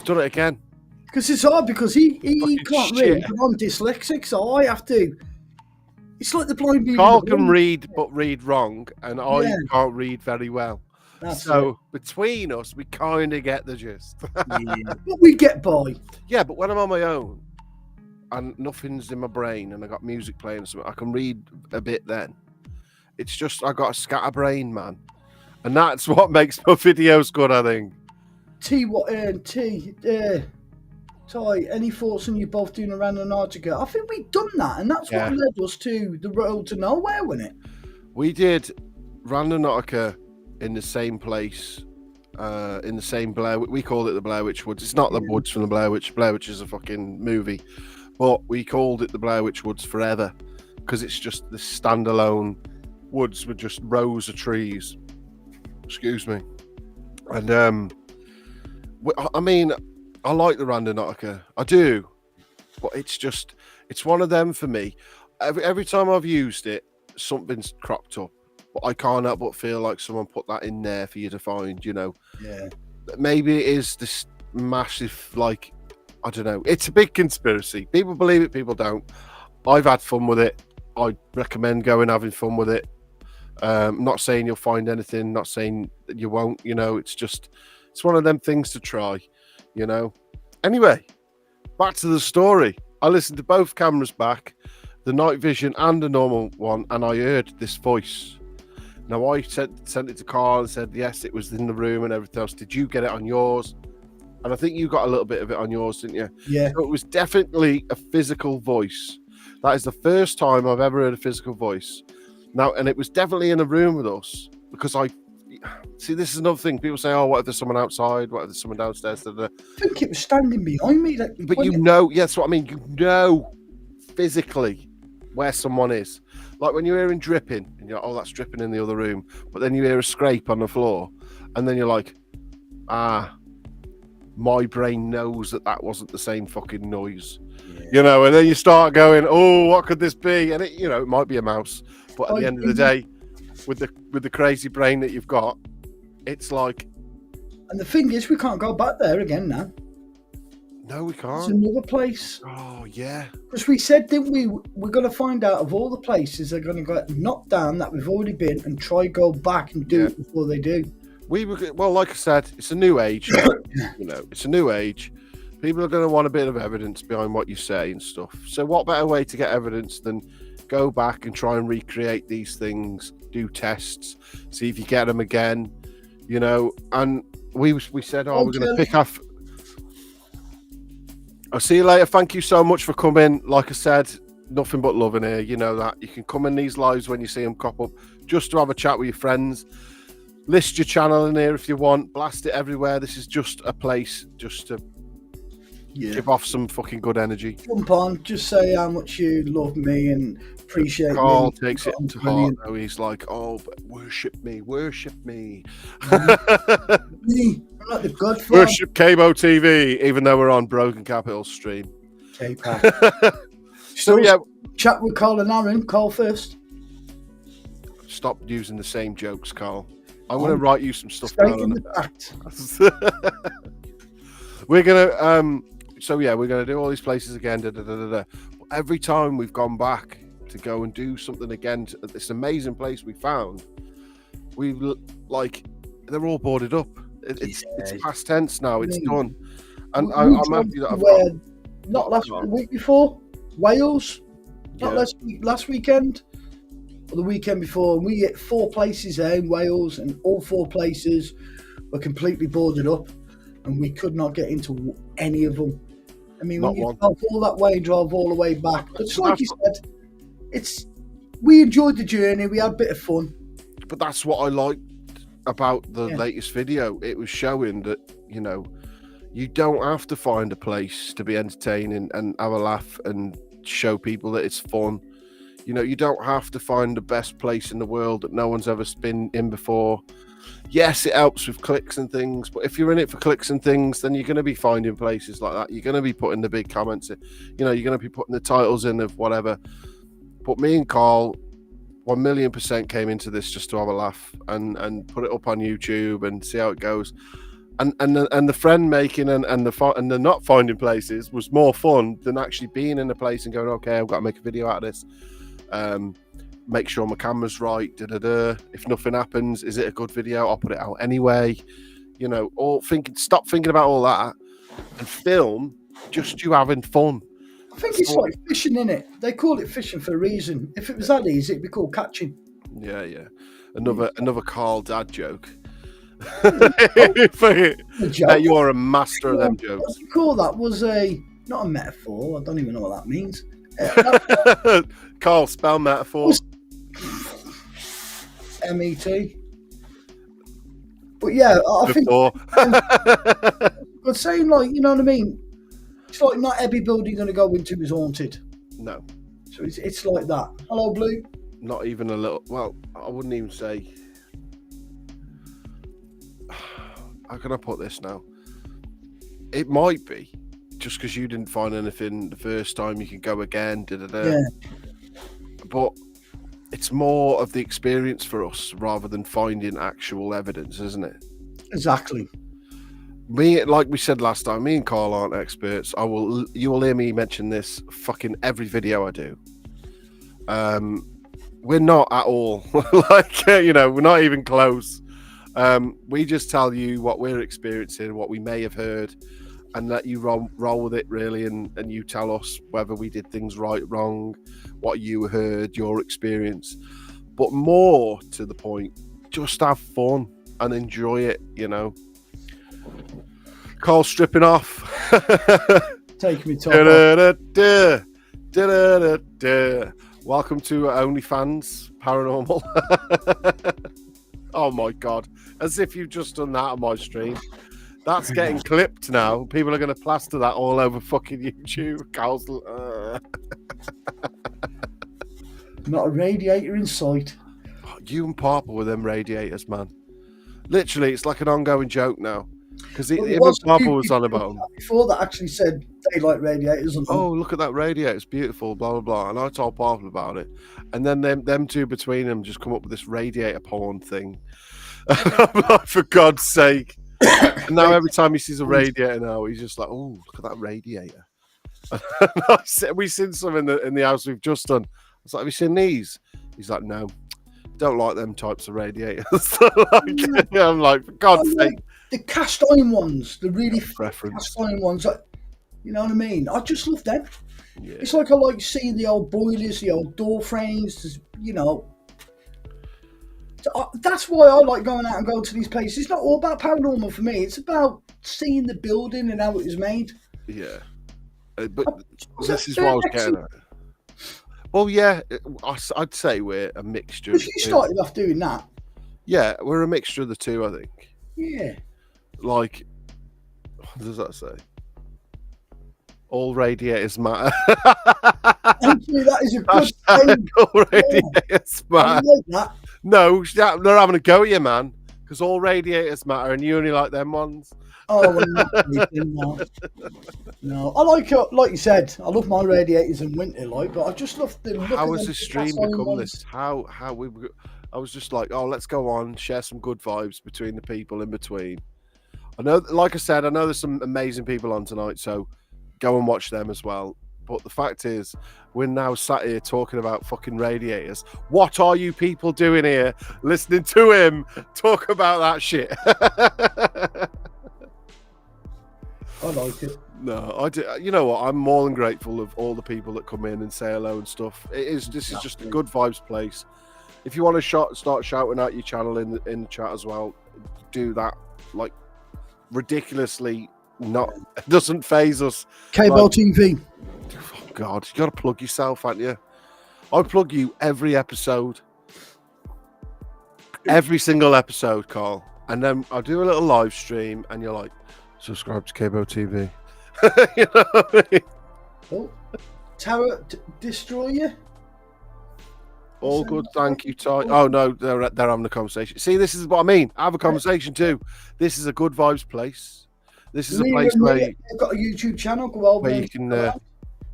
done it again. Because it's hard because he can't read. I'm dyslexic, so I have to. It's like the blind people. Karl can read, but read wrong, and I can't read very well. Between us, we kind of get the gist. But we get by. Yeah, but when I'm on my own and nothing's in my brain and I got music playing or something, I can read a bit then. It's just I got a scatterbrain, man. And that's what makes my videos good, I think. Ty, any thoughts on you both doing a random Antarctica? I think we've done that, and that's what led us to the road to nowhere, wasn't it? We did random Antarctica in the same place, in the same Blair. We called it the Blair Witch Woods. It's not the woods from the Blair Witch. Blair Witch is a fucking movie, but we called it the Blair Witch Woods forever because it's just the standalone woods with just rows of trees. Excuse me, and I mean, I like the Randonautica, I do, but it's one of them for me. Every time I've used it, something's cropped up, but I can't help but feel like someone put that in there for you to find, you know. Yeah. Maybe it is this massive, like, I don't know. It's a big conspiracy. People believe it, people don't. I've had fun with it. I recommend going having fun with it. Not saying you'll find anything, not saying that you won't, you know. It's one of them things to try. You know. Anyway, back to the story. I listened to both cameras back, the night vision and the normal one, and I heard this voice. Now I sent it to Karl and said yes, it was in the room and everything else. Did you get it on yours? And I think you got a little bit of it on yours, didn't you? Yeah. So it was definitely a physical voice. That is the first time I've ever heard a physical voice. Now, and it was definitely in a room with us because see, this is another thing. People say, "Oh, what if there's someone outside? What if there's someone downstairs?" I think it was standing behind me. But you know, that's what I mean. You know physically where someone is. Like when you're hearing dripping, and you're like, "Oh, that's dripping in the other room." But then you hear a scrape on the floor, and then you're like, my brain knows that wasn't the same fucking noise, you know, and then you start going, oh, what could this be? And it might be a mouse, but at the end of the day, with the crazy brain that you've got, it's like. And the thing is, we can't go back there again now. No, we can't. It's another place. Oh, yeah. Because we said, didn't we? We're going to find out of all the places they're going to get knocked down that we've already been and try go back and do it before they do. Well, like I said, it's a new age. It's a new age. People are going to want a bit of evidence behind what you say and stuff. So what better way to get evidence than go back and try and recreate these things, do tests, see if you get them again, and we said, we're going to pick off. I'll see you later. Thank you so much for coming. Like I said, nothing but love in here. You know that. You can come in these lives when you see them crop up, just to have a chat with your friends. List your channel in here if you want. Blast it everywhere. This is just a place just to give off some fucking good energy. Jump on. Just say how much you love me and appreciate Karl me. Takes it to heart. Though. He's like, but worship me. Me. I'm like the Godfather. Worship Cabo TV, even though we're on Broken Capital stream. So chat with Karl and Arron. Karl first. Stop using the same jokes, Karl. I'm going to write you some stuff down. We're gonna we're gonna do all these places again. Every time we've gone back to go and do something again, this amazing place we found, they're all boarded up. It's past tense now. It's done, and I'm happy that I've got. Not the week before, Wales. Not last weekend. Or the weekend before, and we hit 4 places there in Wales, and all 4 places were completely boarded up, and we could not get into any of them. I mean, when you drove all that way and drove all the way back, but like you said, we enjoyed the journey. We had a bit of fun. But that's what I liked about the latest video. It was showing that you don't have to find a place to be entertaining and have a laugh and show people that it's fun. You don't have to find the best place in the world that no one's ever been in before. Yes, it helps with clicks and things, but if you're in it for clicks and things, then you're going to be finding places like that. You're going to be putting the big comments in. You're going to be putting the titles in of whatever. But me and Karl, 1,000,000% came into this just to have a laugh and put it up on YouTube and see how it goes. And the friend making and the not finding places was more fun than actually being in a place and going, okay, I've got to make a video out of this. Make sure my camera's right. If nothing happens, is it a good video? I'll put it out anyway. Stop thinking about all that and film just you having fun. I think it's like fishing, innit? They call it fishing for a reason. If it was that easy, it'd be called catching. Yeah. Another Karl dad joke. You're a master of them jokes. What you call that was not a metaphor. I don't even know what that means. Karl, spell metaphor. MET. But yeah, I think but saying you know what I mean? It's like not every building you're going to go into is haunted. No. So it's like that. Hello, Blue. Not even a little. Well, I wouldn't even say. How can I put this now? It might be just because you didn't find anything the first time. You can go again. Yeah. But it's more of the experience for us rather than finding actual evidence, isn't it? Exactly. Like we said last time, me and Karl aren't experts. You will hear me mention this fucking every video I do. We're not at all we're not even close. We just tell you what we're experiencing, what we may have heard, and let you roll with it really, and you tell us whether we did things right, wrong, what you heard, your experience. But more to the point, just have fun and enjoy it, Karl stripping off. Take me top off. Welcome to OnlyFans Paranormal. Oh my God. As if you've just done that on my stream. That's getting clipped now. People are going to plaster that all over fucking YouTube. Karl's... Not a radiator in sight. You and Papa with them radiators, man. Literally, it's like an ongoing joke now. Because But there even was a Papa few was on people about them. before that actually said they like radiators and Oh, all. look at that radiator, it's beautiful, blah blah blah. And I told Papa about it, and then them two between them just come up with this radiator porn thing. I'm like, for God's sake! And now every time he sees a radiator now, he's just like, oh, look at that radiator. We seen some in the house we've just done. I was like, have you seen these? He's like, no, don't like them types of radiators. I'm like, for God's sake. The cast iron ones, the really Preference. cast iron ones, like, you know what I mean? I just love them. Yeah. It's like I like seeing the old boilers, the old door frames, you know. That's why I like going out and going to these places. It's not all about paranormal for me. It's about seeing the building and how it was made. Yeah. But this is what I was getting at. Well, yeah, I'd say we're a mixture. Because you started off doing that. Yeah, we're a mixture of the two, I think. Yeah. Like, what does that say? All radiators matter. Actually, that is a good thing. All radiators matter. I like that. No, they're having a go at you, man. Because all radiators matter, and you only like them ones. Oh, well, no. I like you said, I love my radiators in winter, but I just love the look. How has this stream become this? How I was just like, oh, let's go on, share some good vibes between the people in between. I know, like I said, I know there's some amazing people on tonight, so go and watch them as well. But the fact is, we're now sat here talking about fucking radiators. What are you people doing here, listening to him talk about that shit? I like it. No, I do. You know what? I'm more than grateful of all the people that come in and say hello and stuff. This is just a good vibes place. If you want to start shouting out your channel in the chat as well, do that. Like, ridiculously, it doesn't phase us. Cable TV. Oh God, you got to plug yourself, haven't you? I plug you every episode, every single episode, Karl, and then I'll do a little live stream, and you're like, subscribe to Cable TV. You know what I mean? Oh, Tower Destroyer. All good, thank you, Ty. Oh no, they're having a conversation. See, this is what I mean. Have a conversation too. This is a good vibes place. This is a place where you've got a YouTube channel. Go over where you can.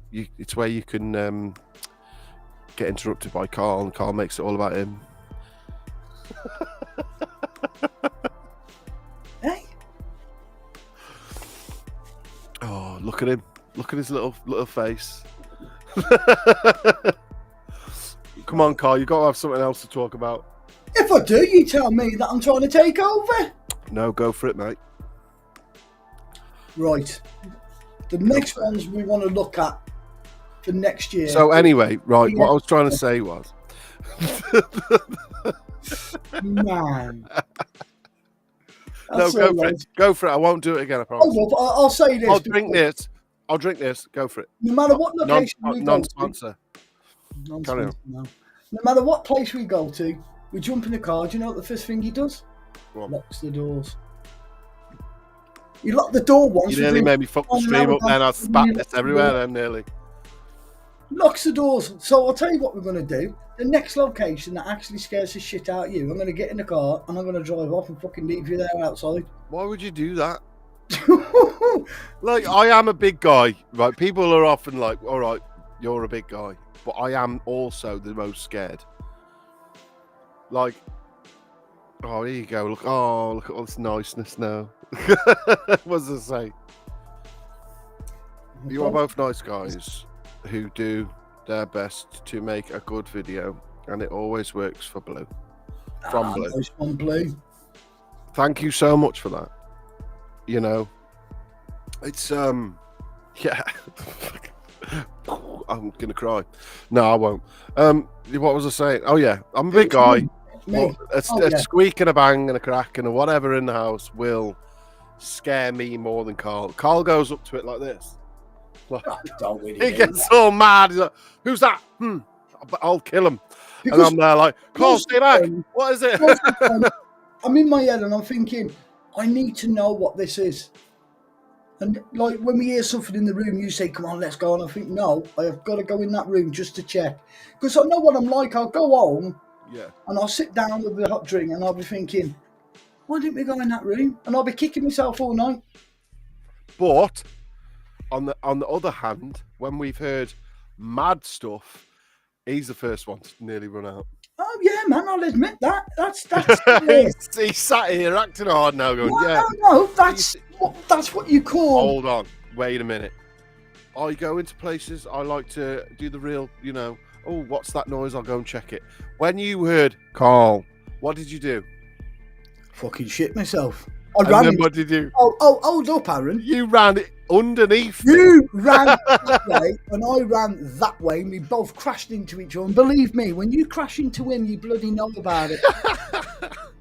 It's where you can get interrupted by Karl, and Karl makes it all about him. Hey. Oh, look at him! Look at his little face. Come on, Karl, you've got to have something else to talk about. If I do, you tell me that I'm trying to take over. No, go for it, mate. Right. The next ones we want to look at for next year. So anyway, right, what I was trying to say was... Man. No, go for it. Go for it. I won't do it again, I promise. I'll say this. I'll drink this. Go for it. No matter what location we go to. Non-sponsor. Carry on. No matter what place we go to, we jump in the car. Do you know what the first thing he does? Locks the doors. You lock the door once. You nearly made me fuck the stream up then. I spat this everywhere then, nearly. Locks the doors. So I'll tell you what we're going to do. The next location that actually scares the shit out of you, I'm going to get in the car and I'm going to drive off and fucking leave you there outside. Why would you do that? Like, I am a big guy, right? People are often like, all right, you're a big guy. But I am also the most scared. Like, oh, here you go. Look at all this niceness now. What does it say? You are both nice guys who do their best to make a good video, and it always works for Blue. From Blue. Nice one, Blue. Thank you so much for that. You know, it's yeah. I'm gonna cry. No, I won't. What was I saying? Oh yeah, I'm a big guy. A squeak and a bang and a crack and a whatever in the house will scare me more than Karl. Karl goes up to it like this. Like, he gets all mad. He's like, "Who's that? I'll kill him." Because and I'm there like, "Karl, stay back. What is it?" I'm in my head and I'm thinking, I need to know what this is. And like when we hear something in the room, you say, "Come on, let's go." And I think, no, I have got to go in that room just to check. Because I know what I'm like. I'll go home and I'll sit down with the hot drink and I'll be thinking, Why didn't we go in that room? And I'll be kicking myself all night. But on the other hand, when we've heard mad stuff, he's the first one to nearly run out. Oh yeah, man, I'll admit that. That's He sat here acting hard now, going, yeah. No, that's what you call. Hold on, wait a minute. I go into places. I like to do the real, oh, what's that noise? I'll go and check it. When you heard Karl, what did you do? Fucking shit myself. What did you do? Oh, hold up, Arron. You ran it underneath. You ran that way, and I ran that way, and we both crashed into each other. And believe me, when you crash into him, you bloody know about it.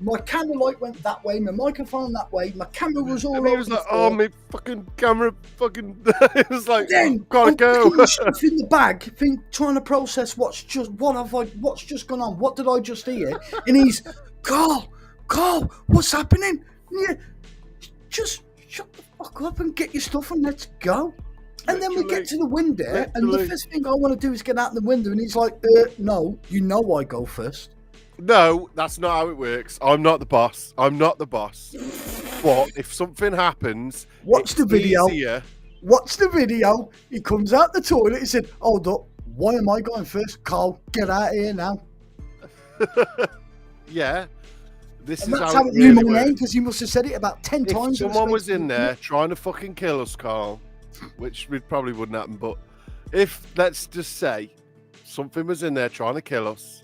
My camera light went that way, my microphone that way, my camera was all over. He was like, oh, my fucking camera, fucking. It was like, gotta go. Stuff in the bag, trying to process what's just gone on. What did I just hear? And he's, Karl, what's happening? Yeah, just shut the fuck up and get your stuff and let's go. And then we get to the window, and the first thing I want to do is get out the window, and he's like, no, I go first. No, that's not how it works. I'm not the boss. But if something happens, watch the video. Easier. Watch the video. He comes out the toilet. He said, hold up, why am I going first? Karl, get out of here now. Yeah. This and is that's how how it it knew really my name, works. because you must have said it about 10 times. If someone was in there trying to fucking kill us, Karl, which probably wouldn't happen, but if, let's just say, something was in there trying to kill us,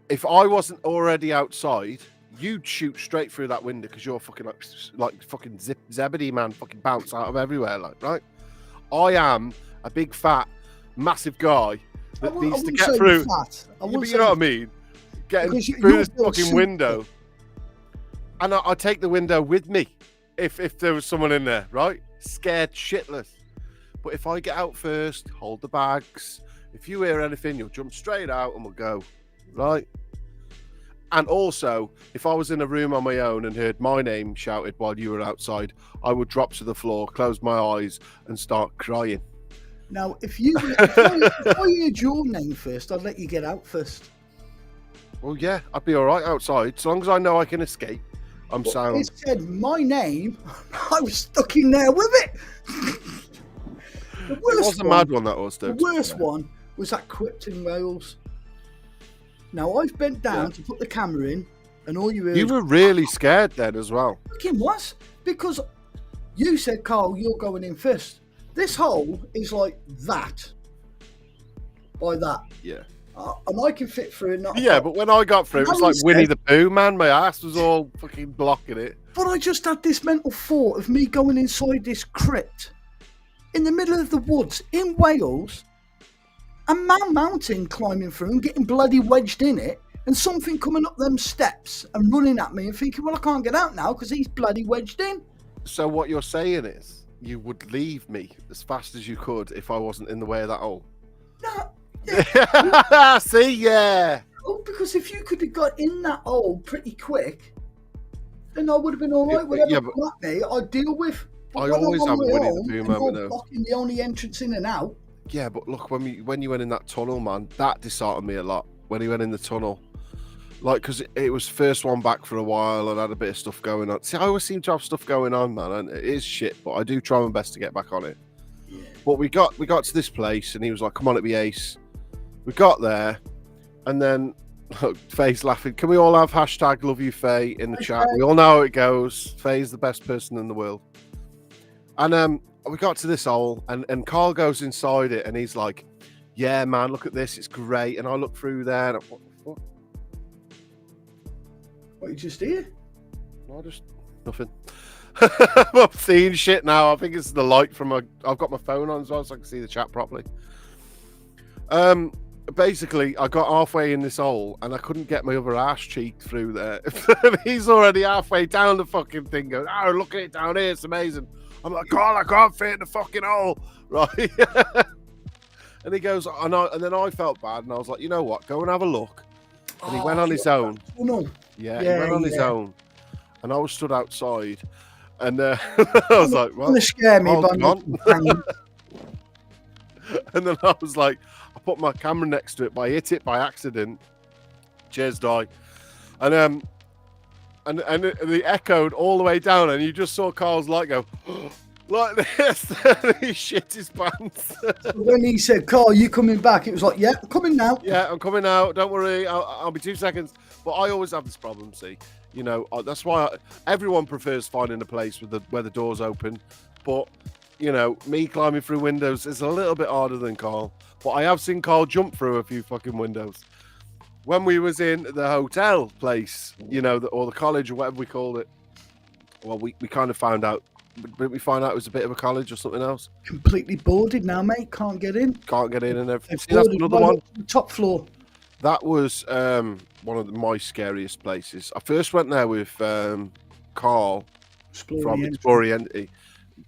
if I wasn't already outside, you'd shoot straight through that window because you're fucking like fucking Zebedee man, fucking bounce out of everywhere, like, right? I am a big fat, massive guy that needs to get through. But you know what I mean? Getting through this fucking window, and I take the window with me if there was someone in there, right? Scared shitless. But if I get out first, hold the bags. If you hear anything, you'll jump straight out and we'll go, right? And also, if I was in a room on my own and heard my name shouted while you were outside, I would drop to the floor, close my eyes, and start crying. Now, if I heard your name first, I'd let you get out first. Well, yeah, I'd be all right outside. As long as I know I can escape, I'm sound. He said my name, I was stuck in there with it. It was a mad one, that was, though. The worst one was that crypt in Wales. Now, I've bent down to put the camera in, and all you heard... You were really scared then as well. Fucking was. Because you said, Karl, you're going in first. This hole is like that. By that. Yeah. And I can fit through it. Yeah, but when I got through, it was like Winnie the Pooh, man. My ass was all fucking blocking it. But I just had this mental thought of me going inside this crypt in the middle of the woods in Wales, a mountain climbing through and getting bloody wedged in it, and something coming up them steps and running at me and thinking, well, I can't get out now because he's bloody wedged in. So what you're saying is you would leave me as fast as you could if I wasn't in the way of that hole? No. Yeah. See, yeah. Oh, because if you could have got in that hole pretty quick, then I would have been all right. Whatever come at me, I'd deal with. But I always have Winnie the Pooh moment, though. Blocking the only entrance in and out. Yeah, but look, when you went in that tunnel, man, that disheartened me a lot. When he went in the tunnel, like, because it was first one back for a while and had a bit of stuff going on. See, I always seem to have stuff going on, man, and it is shit. But I do try my best to get back on it. Yeah. But we got to this place, and he was like, "Come on, it'll be ace." We got there, and then look, Faye's laughing. Can we all have hashtag love you Faye in the chat? We all know how it goes. Faye's the best person in the world. And we got to this hole, and Karl goes inside it, and he's like, "Yeah, man, look at this. It's great." And I look through there, and what the fuck? What, you just hear? No, just nothing. I'm seeing shit now. I think it's the light from I've got my phone on as well, so I can see the chat properly. Basically, I got halfway in this hole and I couldn't get my other arse cheek through there. He's already halfway down the fucking thing going, "Oh, look at it down here, it's amazing." I'm like, "Karl, I can't fit in the fucking hole." Right? And he goes, and then I felt bad and I was like, "You know what? Go and have a look." And he went on his own. Oh, no. Yeah, he went on his own. And I was stood outside. And I was like, "Well, scare me, and then I was like, I put my camera next to it, but I hit it by accident. Cheers, die. And and they echoed all the way down, and you just saw Carl's light go like this. And he shit his pants. When he said, "Carl, you coming back?" It was like, "Yeah, I'm coming now." Yeah, I'm coming out. Don't worry, I'll be 2 seconds. But I always have this problem. See, that's why everyone prefers finding a place where the doors open. But me climbing through windows is a little bit harder than Carl. But I have seen Carl jump through a few fucking windows. When we was in the hotel place, or the college or whatever we called it. Well, we kind of found out. Didn't we find out it was a bit of a college or something else? Completely boarded now, mate. Can't get in. Can't get in and everything. See, Boarded that's another one. Top floor. That was one of my scariest places. I first went there with Karl from Exploriente.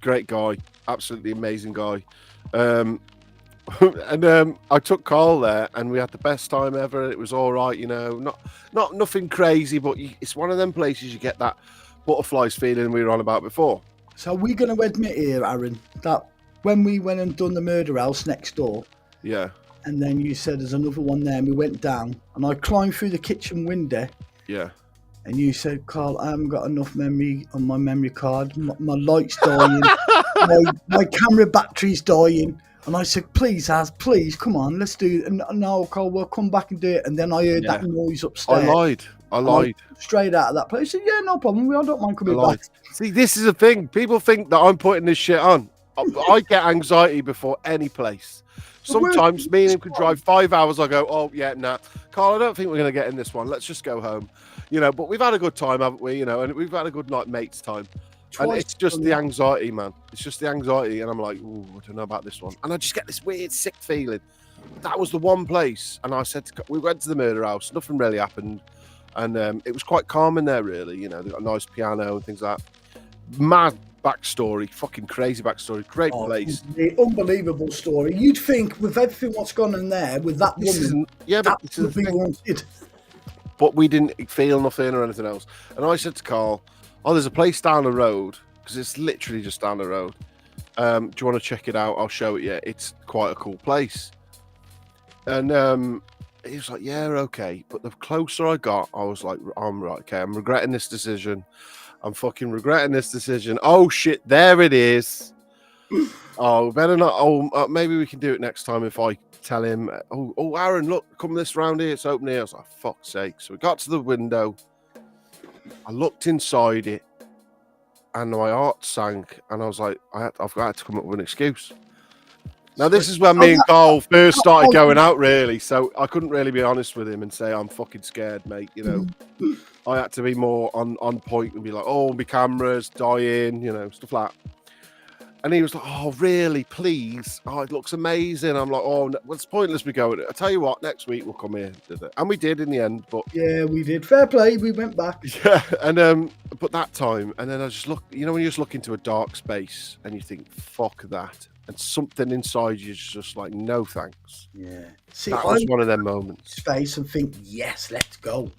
Great guy, absolutely amazing guy. And I took Karl there, and we had the best time ever. It was all right, not nothing crazy, but it's one of them places you get that butterflies feeling we were on about before. So we're going to admit here, Arron, that when we went and done the murder house next door, yeah, and then you said there's another one there, and we went down, and I climbed through the kitchen window, yeah, and you said, "Karl, I haven't got enough memory on my memory card. My light's dying, my camera battery's dying." And I said, "Please, please, come on, let's do it." And no, Karl, we'll come back and do it. And then I heard that noise upstairs. I lied. Straight out of that place. I said, "Yeah, no problem. I don't mind coming back." See, this is the thing. People think that I'm putting this shit on. I get anxiety before any place. Sometimes me and him could drive 5 hours. I go, "Oh, yeah, nah. Karl, I don't think we're going to get in this one. Let's just go home." But we've had a good time, haven't we? And we've had a good night mates time. And it's just the anxiety, man. It's just the anxiety. And I'm like, "Ooh, I don't know about this one." And I just get this weird, sick feeling. That was the one place. And I said, we went to the murder house. Nothing really happened. And it was quite calm in there, really. They got a nice piano and things like that. Mad backstory. Fucking crazy backstory. Great place. The unbelievable story. You'd think with everything what's gone in there, with that woman, but this would be wanted. But we didn't feel nothing or anything else. And I said to Karl, "Oh, there's a place down the road, because it's literally just down the road. Do you want to check it out? I'll show it you. It's quite a cool place." And he was like, "Yeah, okay." But the closer I got, I was like, "I'm right, okay. I'm regretting this decision. I'm fucking regretting this decision. Oh, shit, there it is. Oh, better not. Oh, maybe we can do it next time if I tell him, oh, Arron, look, come this round here. It's open here." I was like, "Fuck's sake." So we got to the window. I looked inside it, and my heart sank. And I was like, I've got to come up with an excuse. Now, this is when me and Karl first started going out, really. So I couldn't really be honest with him and say, "I'm fucking scared, mate." I had to be more on point and be like, "Oh, my camera's dying," stuff like that. And he was like, "Oh, really? Please? Oh, it looks amazing." I'm like, "Oh, no, well, it's pointless me going. I tell you what, next week we'll come here." And we did in the end. But yeah, we did. Fair play. We went back. Yeah, and but that time, and then I just look. When you just look into a dark space and you think, "Fuck that," and something inside you is just like, "No thanks." Yeah. See, that was one of them moments. Space and think, "Yes, let's go."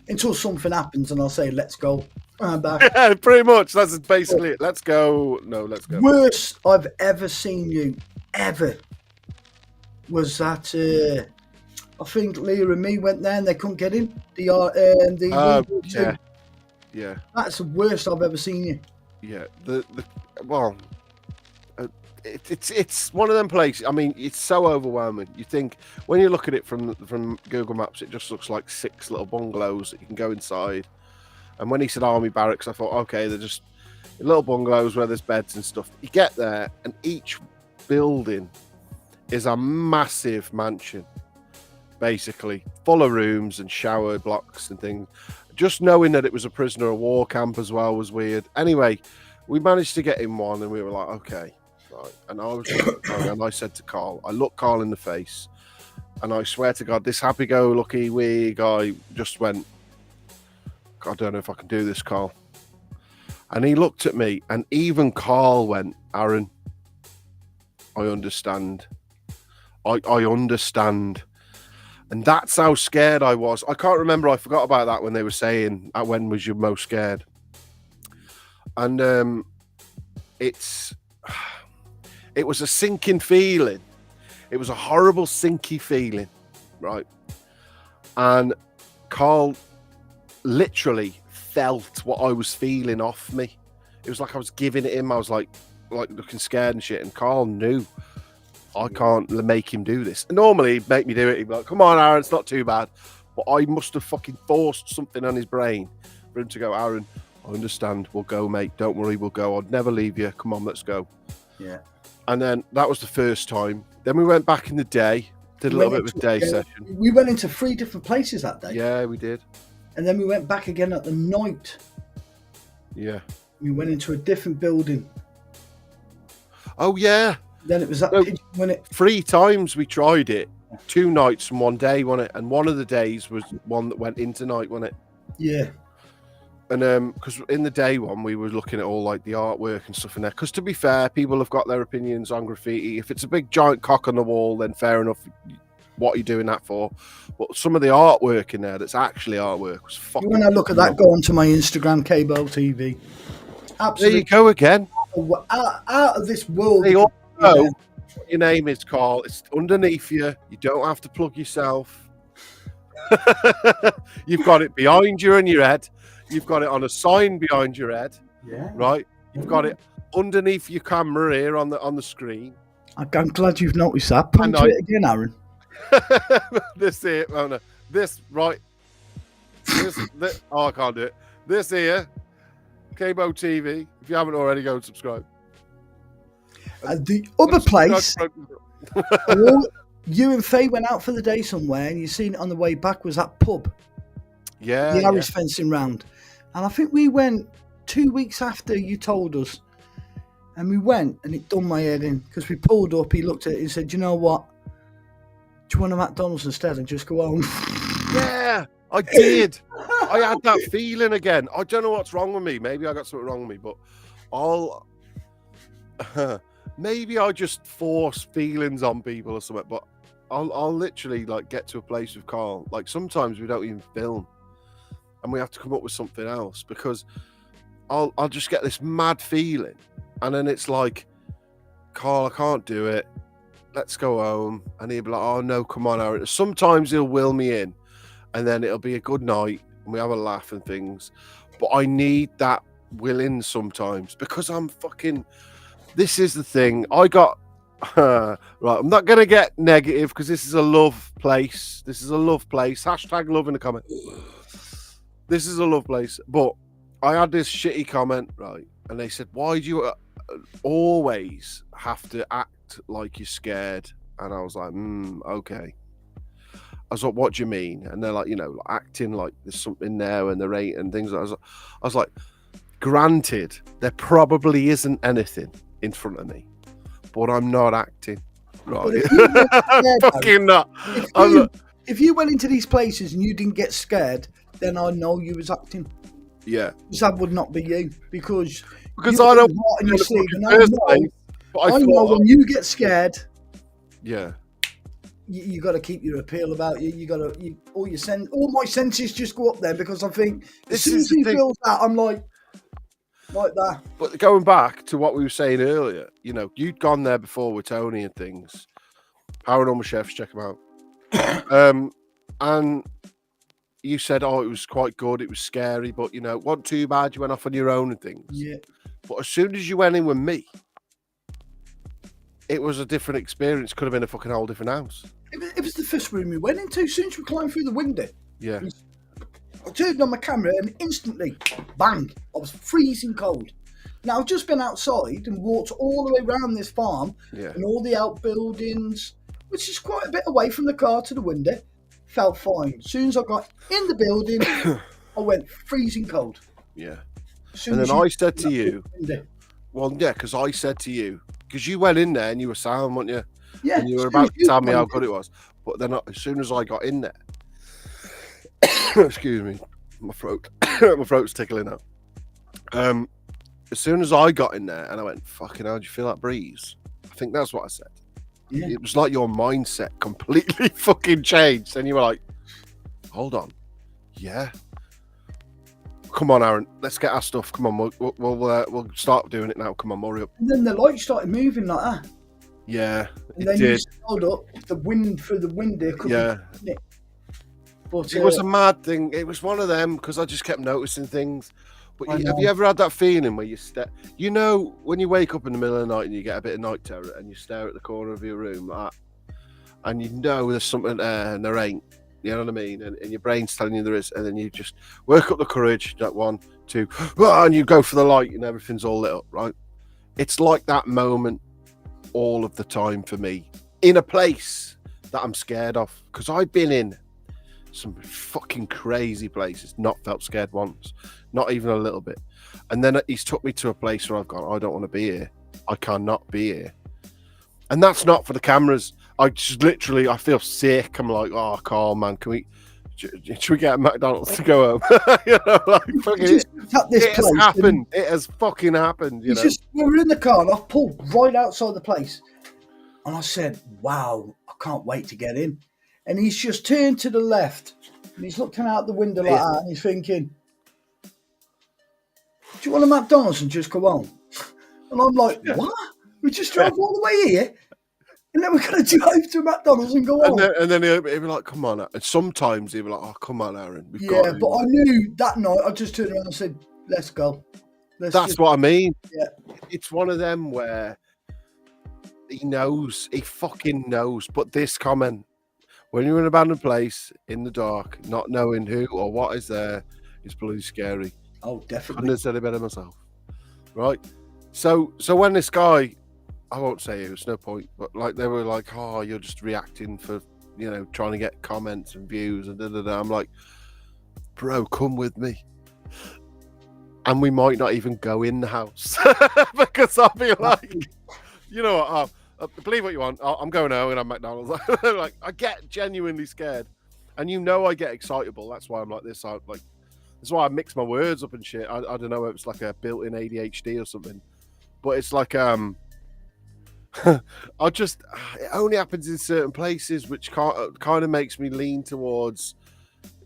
Until something happens, and I'll say, "Let's go." I'm back. Yeah, pretty much. That's basically it. Let's go. No, let's go. Worst I've ever seen you, ever, was that I think Leah and me went there and they couldn't get in. Yeah. That's the worst I've ever seen you. Yeah. It's one of them places. I mean, it's so overwhelming. You think when you look at it from Google Maps, it just looks like 6 little bungalows that you can go inside. And when he said army barracks, I thought, okay, they're just little bungalows where there's beds and stuff. You get there, and each building is a massive mansion, basically, full of rooms and shower blocks and things. Just knowing that it was a prisoner of war camp as well was weird. Anyway, we managed to get in one, and we were like, okay. Right. And I said to Karl, I looked Karl in the face, and I swear to God, this happy-go-lucky wee guy just went, "I don't know if I can do this, Karl." And he looked at me, and even Karl went, "Arron, I understand. I understand." And that's how scared I was. I can't remember. I forgot about that when they were saying, when was you most scared? And it was a sinking feeling. It was a horrible, sinky feeling, right? And Karl literally felt what I was feeling off me. It was like I was giving it him. I was like looking scared and shit. And Karl knew I can't make him do this. And normally he'd make me do it. He'd be like, "Come on, Arron, it's not too bad." But I must have fucking forced something on his brain for him to go, "Arron, I understand. We'll go, mate. Don't worry, we'll go. I'd never leave you. Come on, let's go." Yeah. And then that was the first time. Then we went back in the day, did a little bit of a day session. We went into 3 different places that day. Yeah, we did. And then we went back again at the night. Yeah. We went into a different building. Oh, yeah. Then it was that pigeon, wasn't it? 3 times we tried it. 2 nights and 1 day, wasn't it? And one of the days was one that went into night, wasn't it? Yeah. And because in the day one we were looking at all like the artwork and stuff in there, because to be fair, people have got their opinions on graffiti. If it's a big giant cock on the wall, then fair enough, what are you doing that for? But some of the artwork in there that's actually artwork was fucking... When I look at that, go onto my Instagram, Cable TV. Absolutely. There you go again. Out of this world. They all know what your name is, Karl. It's underneath you. You don't have to plug yourself. You've got it behind you in your head. You've got it on a sign behind your head, right? You've got it underneath your camera here on the screen. I'm glad you've noticed that. Point to it again, Arron. This here, oh no, this right. This, oh, I can't do it. This here, Cabo TV. If you haven't already, go and subscribe. The other place, you and Faye went out for the day somewhere, and you seen it on the way back was that pub. Yeah, the Irish fencing round. And I think we went 2 weeks after you told us. And we went, and it done my head in. Because we pulled up, he looked at it and said, "You know what? Do you want a McDonald's instead and just go home?" Yeah, I did. I had that feeling again. I don't know what's wrong with me. Maybe I got something wrong with me, but maybe I just force feelings on people or something. But I'll literally like get to a place with Karl. Like sometimes we don't even film. And we have to come up with something else because I'll just get this mad feeling, and then it's like, "Karl, I can't do it. Let's go home." And he'll be like, "Oh no, come on, Arron." Sometimes he'll will me in, and then it'll be a good night, and we have a laugh and things. But I need that willing sometimes because I'm fucking. This is the thing. I got right. I'm not gonna get negative because this is a love place. This is a love place. Hashtag love in the comment. This is a love place, but I had this shitty comment, right? And they said, "Why do you always have to act like you're scared?" And I was like, okay. I was like, "What do you mean?" And they're like, acting like there's something there and there ain't and things. I was like, granted, there probably isn't anything in front of me, but I'm not acting. Right? Fucking not. If you went into these places and you didn't get scared, then I know you was acting. Yeah, that would not be you because I don't. In your sleeve, and I know when you get scared. Yeah, you got to keep your appeal about you. You got to all my senses just go up there because I think as soon as he feels that, I'm like that. But going back to what we were saying earlier, you'd gone there before with Tony and things. Paranormal Chefs, check them out. And you said, "Oh, it was quite good. It was scary, but wasn't too bad. You went off on your own and things." Yeah. But as soon as you went in with me, it was a different experience. Could have been a fucking whole different house. It was the first room we went into. As soon as we climbed through the window, yeah, I turned on my camera and instantly, bang! I was freezing cold. Now I've just been outside and walked all the way around this farm and all the outbuildings, which is quite a bit away from the car to the window. Felt fine. As soon as I got in the building, I went freezing cold. Yeah. And then I said to you, well, yeah, because I said to you, because you went in there and you were sound, weren't you? Yeah. And you were about to tell me how good it was. But then as soon as I got in there, excuse me, my throat's tickling up. As soon as I got in there and I went, "Fucking hell, do you feel that breeze?" I think that's what I said. Yeah. It was like your mindset completely fucking changed. And you were like, "Hold on. Yeah. Come on, Arron. Let's get our stuff. Come on. We'll start doing it now. Come on, hurry up." And then the light started moving like that. Yeah, and then did. You held up the wind through the window. Yeah. But It was a mad thing. It was one of them because I just kept noticing things. But I have you know. ever had that feeling where you stare? You know, when you wake up in the middle of the night and you get a bit of night terror and you stare at the corner of your room like that, and you know there's something there and there ain't. You know what I mean? And your brain's telling you there is, and then you just work up the courage. That 1, 2, and you go for the light, and everything's all lit up. Right? It's like that moment all of the time for me in a place that I'm scared of, because I've been in some fucking crazy places, not felt scared once, not even a little bit. And then he's took me to a place where I've gone, I don't want to be here. I cannot be here. And that's not for the cameras. I just literally, I feel sick. I'm like, oh, Karl, man, should we get a McDonald's to go home? You know, like, fucking, it has happened. It has fucking happened. You know? We were in the car and I pulled right outside the place. And I said, wow, I can't wait to get in. And he's just turned to the left and he's looking out the window like that and he's thinking, do you want a McDonald's and just go home? And I'm like, what? We just drove all the way here and then we're going to drive to McDonald's and go home. And then he'll be like, come on. And sometimes he'll be like, oh, come on, Arron. Yeah, but I knew that night, I just turned around and said, let's go. That's what I mean. Yeah. It's one of them where he knows, he fucking knows. But this comment, when you're in an abandoned place in the dark, not knowing who or what is there, is bloody scary. Oh, definitely. Couldn't have said it better myself. Right? So when this guy, I won't say it was no point, but like they were like, oh, you're just reacting for, you know, trying to get comments and views and da-da-da. I'm like, bro, come with me. And we might not even go in the house because I'll be like, you know what? Believe what you want. I'm going home and I'm McDonald's. Like, I get genuinely scared, and you know I get excitable. That's why I'm like this. That's why I mix my words up and shit. I don't know if it's like a built-in ADHD or something, but it's like it only happens in certain places, which kind of makes me lean towards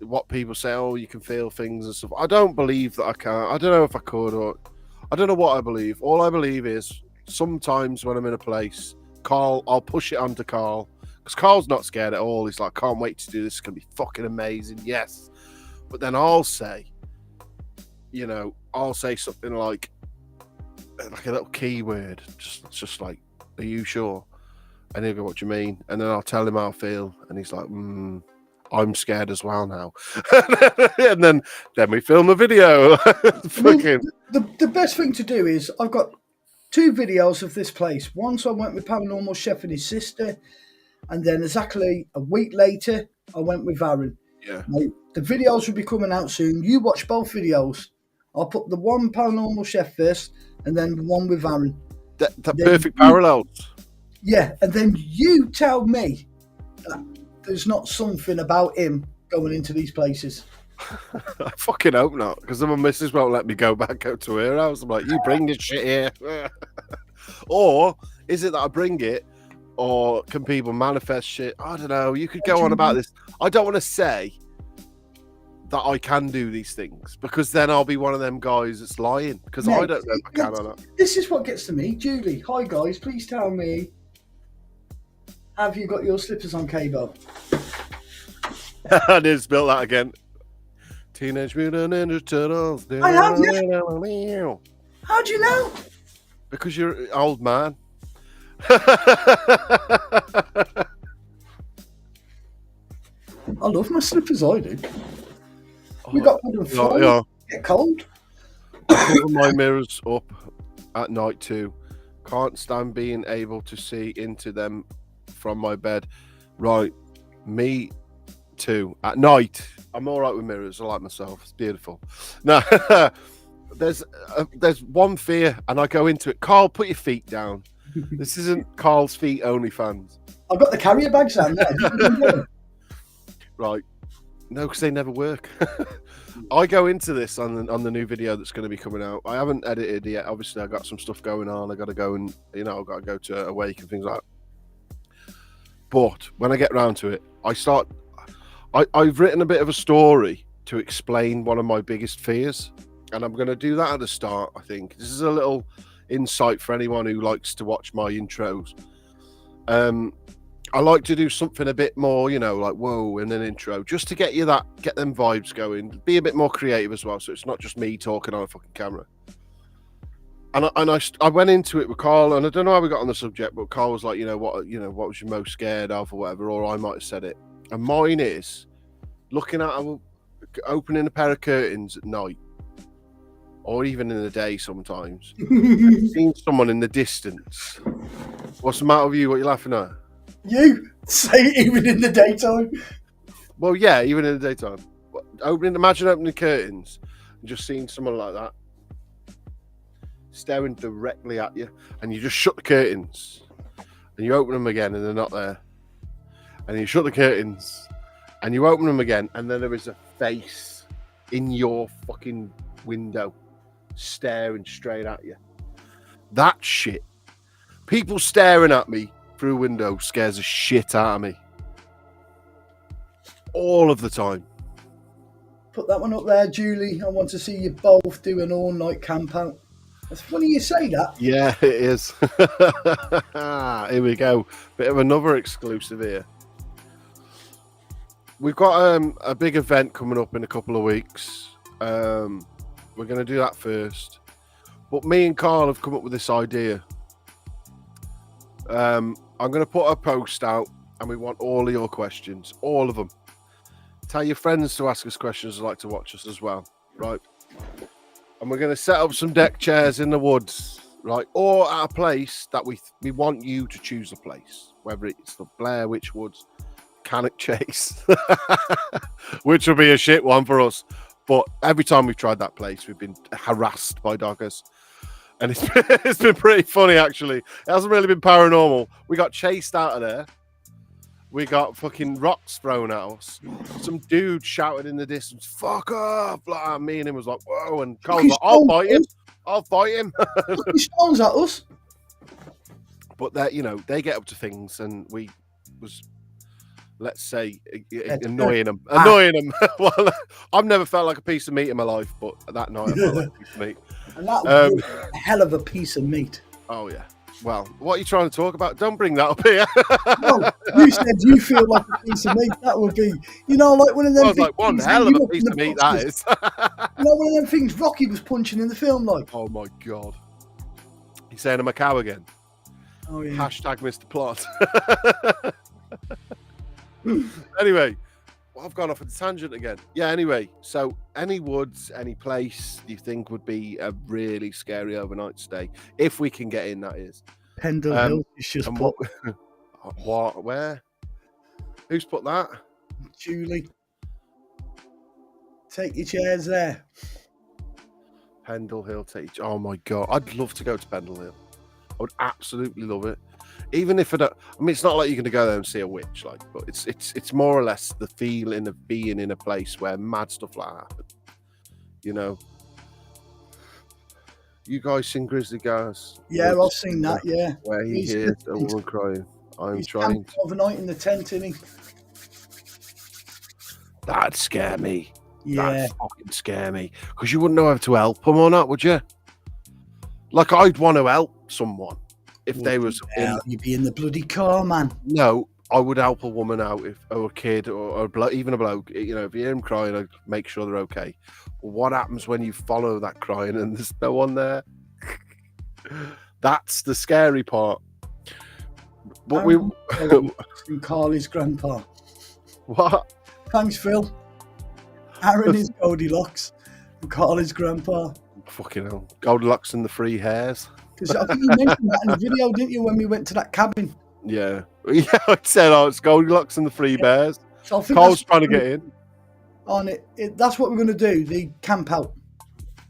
what people say. Oh, you can feel things and stuff. I don't believe that I can. I don't know if I could, or I don't know what I believe. All I believe is sometimes when I'm in a place, I'll push it onto Karl, because Karl's not scared at all. He's like, can't wait to do this. It's gonna be fucking amazing. Yes. But then I'll say something like a little keyword, just like, are you sure? And he'll go, what do you mean? And then I'll tell him how I feel, and he's like, I'm scared as well now. And then we film a video. The best thing to do is, I've got 2 videos of this place. Once I went with Paranormal Chef and his sister, and then exactly a week later, I went with Arron. Yeah. Now, the videos will be coming out soon. You watch both videos. I'll put the one Paranormal Chef first, and then the one with Arron. That perfect parallels. Yeah, and then you tell me that there's not something about him going into these places. I fucking hope not, because then my missus won't let me go back out to her house. I'm like, you bring this shit here. Or is it that I bring it, or can people manifest shit? I don't know. You could go on about this. I don't want to say that I can do these things, because then I'll be one of them guys that's lying, because I don't know if I can or not. This is what gets to me. Julie, hi guys, please tell me, have you got your slippers on, Cabo? I need to spell that again. Teenage Mutant Ninja Turtles. I have, yeah. How do you know? Because you're an old man. I love my slippers, I do. We got one of them. Yeah. Get cold. I cover my mirrors up at night too. Can't stand being able to see into them from my bed. Right, me too. At night, I'm all right with mirrors. I like myself. It's beautiful. No, there's one fear, and I go into it. Karl, put your feet down. This isn't Karl's feet only fans. I've got the carrier bags on there. Right. No, because they never work. I go into this on the new video that's going to be coming out. I haven't edited yet. Obviously, I got some stuff going on. I got to go and, I've got to go to a wake and things like that. But when I get round to it, I've written a bit of a story to explain one of my biggest fears. And I'm going to do that at the start, I think. This is a little insight for anyone who likes to watch my intros. I like to do something a bit more, like whoa in an intro, just to get them vibes going. Be a bit more creative as well, so it's not just me talking on a fucking camera. And I went into it with Karl, and I don't know how we got on the subject, but Karl was like, what was you most scared of, or whatever, or I might have said it. And mine is looking at opening a pair of curtains at night, or even in the day sometimes, and seeing someone in the distance. What's the matter with you? What are you laughing at? You say even in the daytime. Well, yeah, even in the daytime. Imagine opening curtains and just seeing someone like that staring directly at you, and you just shut the curtains and you open them again and they're not there, and you shut the curtains and you open them again and then there is a face in your fucking window staring straight at you. That shit, people staring at me through a window, scares the shit out of me all of the time. Put that one up there, Julie. I want to see you both do an all-night camp out. It's funny you say that. Yeah, it is. Here we go. Bit of another exclusive here. We've got a big event coming up in a couple of weeks. We're going to do that first. But me and Karl have come up with this idea. I'm going to put a post out, and we want all of your questions. All of them. Tell your friends to ask us questions who like to watch us as well. Right? And we're going to set up some deck chairs in the woods, right? Or at a place that we want you to choose a place, whether it's the Blair Witch Woods, Cannock Chase, which will be a shit one for us. But every time we've tried that place, we've been harassed by doggers. And it's been pretty funny, actually. It hasn't really been paranormal. We got chased out of there. We got fucking rocks thrown at us. Some dude shouted in the distance, "Fuck off!" Like, me and him was like, "Whoa!" And Karl's like, "I'll fight him. I'll fight him." He stones at us. But that, they get up to things, and we was, let's say, annoying them. Well, I've never felt like a piece of meat in my life, but that night I felt like a piece of meat. And that was a hell of a piece of meat. Oh yeah. Well, what are you trying to talk about? Don't bring that up here. No, you said you feel like a piece of meat. That would be, like one of them. I was like, one hell of a piece of meat that is. One of them things Rocky was punching in the film, like. Oh my god. He's saying I'm a cow again. Oh yeah. Hashtag Mr. Plot. Anyway, I've gone off on a tangent again. Yeah, anyway, so any woods, any place you think would be a really scary overnight stay, if we can get in, that is. Pendle Hill is just put. What? Where? Who's put that? Julie. Take your chairs there. Pendle Hill. Oh my god, I'd love to go to Pendle Hill. I would absolutely love it. Even if it's not like you're going to go there and see a witch, but it's more or less the feeling of being in a place where mad stuff like that happens. You guys seen Grizzly Ghost? Yeah, I've seen that. Yeah, where he hears a woman crying. I'm trying overnight in the tent, isn't he? That'd scare me. Yeah, that'd fucking scare me, because you wouldn't know how to help them or not, would you? Like, I'd want to help someone. If they was you'd be in the bloody car, man. No, I would help a woman out, or a kid, or even a bloke. If you hear him crying, I'd make sure they're okay. What happens when you follow that crying and there's no one there? That's the scary part. But and Karl is grandpa. What? Thanks, Phil. Arron is Goldilocks, and Karl is grandpa. Fucking hell, Goldilocks and the three hairs. Because I think you mentioned that in the video, didn't you, when we went to that cabin? Yeah, I said, it's Goldilocks and the three bears. So Carl's trying to get in. On that's what we're going to do, the camp out.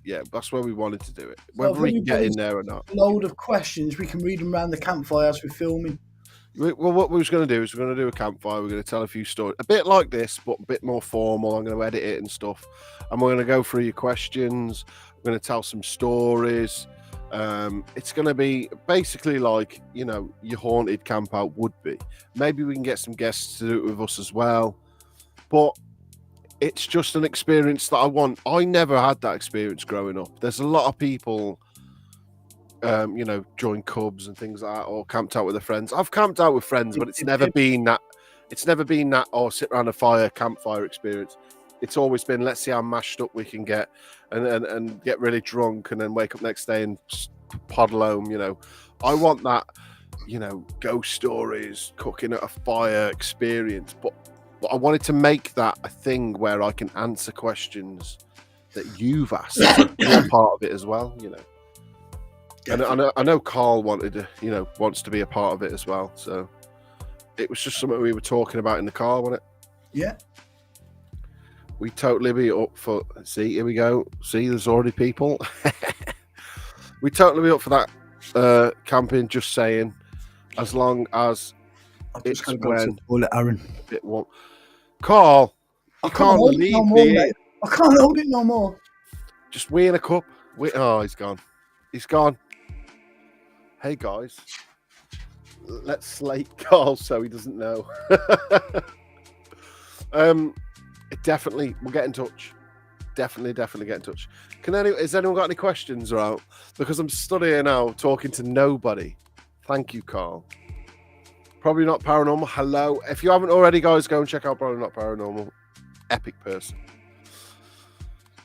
Yeah, that's where we wanted to do it. Whether we can get in there or not. A load of questions, we can read them around the campfire as we're filming. Well, what we was going to do is we're going to do a campfire. We're going to tell a few stories, a bit like this, but a bit more formal. I'm going to edit it and stuff. And we're going to go through your questions. We're going to tell some stories. It's going to be basically like, your haunted camp out would be. Maybe we can get some guests to do it with us as well. But it's just an experience that I want. I never had that experience growing up. There's a lot of people you know, join clubs and things like that, or camped out with the friends. I've camped out with friends, but it's never been that. It's never been that. Or sit around a campfire experience. It's always been, let's see how mashed up we can get, and get really drunk, and then wake up next day and poddle home. You know, I want that. You know, ghost stories, cooking at a fire experience, but I wanted to make that a thing where I can answer questions that you've asked. So you're part of it as well, you know. And I know Karl wanted to, you know, wants to be a part of it as well. So it was just something we were talking about in the car, wasn't it? Yeah. We totally be up for. See, here we go. See, there's already people. We totally be up for that camping. Just saying, as long as it's when Arron. it won't. Karl, I can't leave no more, mate. I can't hold it no more. Just we in a cup. Oh, he's gone. He's gone. Hey guys, let's slate Karl so he doesn't know. Definitely, we'll get in touch. Definitely get in touch. Has anyone got any questions around? Because I'm stood here now talking to nobody. Thank you, Karl. Probably Not Paranormal. Hello. If you haven't already, guys, go and check out Probably Not Paranormal. Epic person.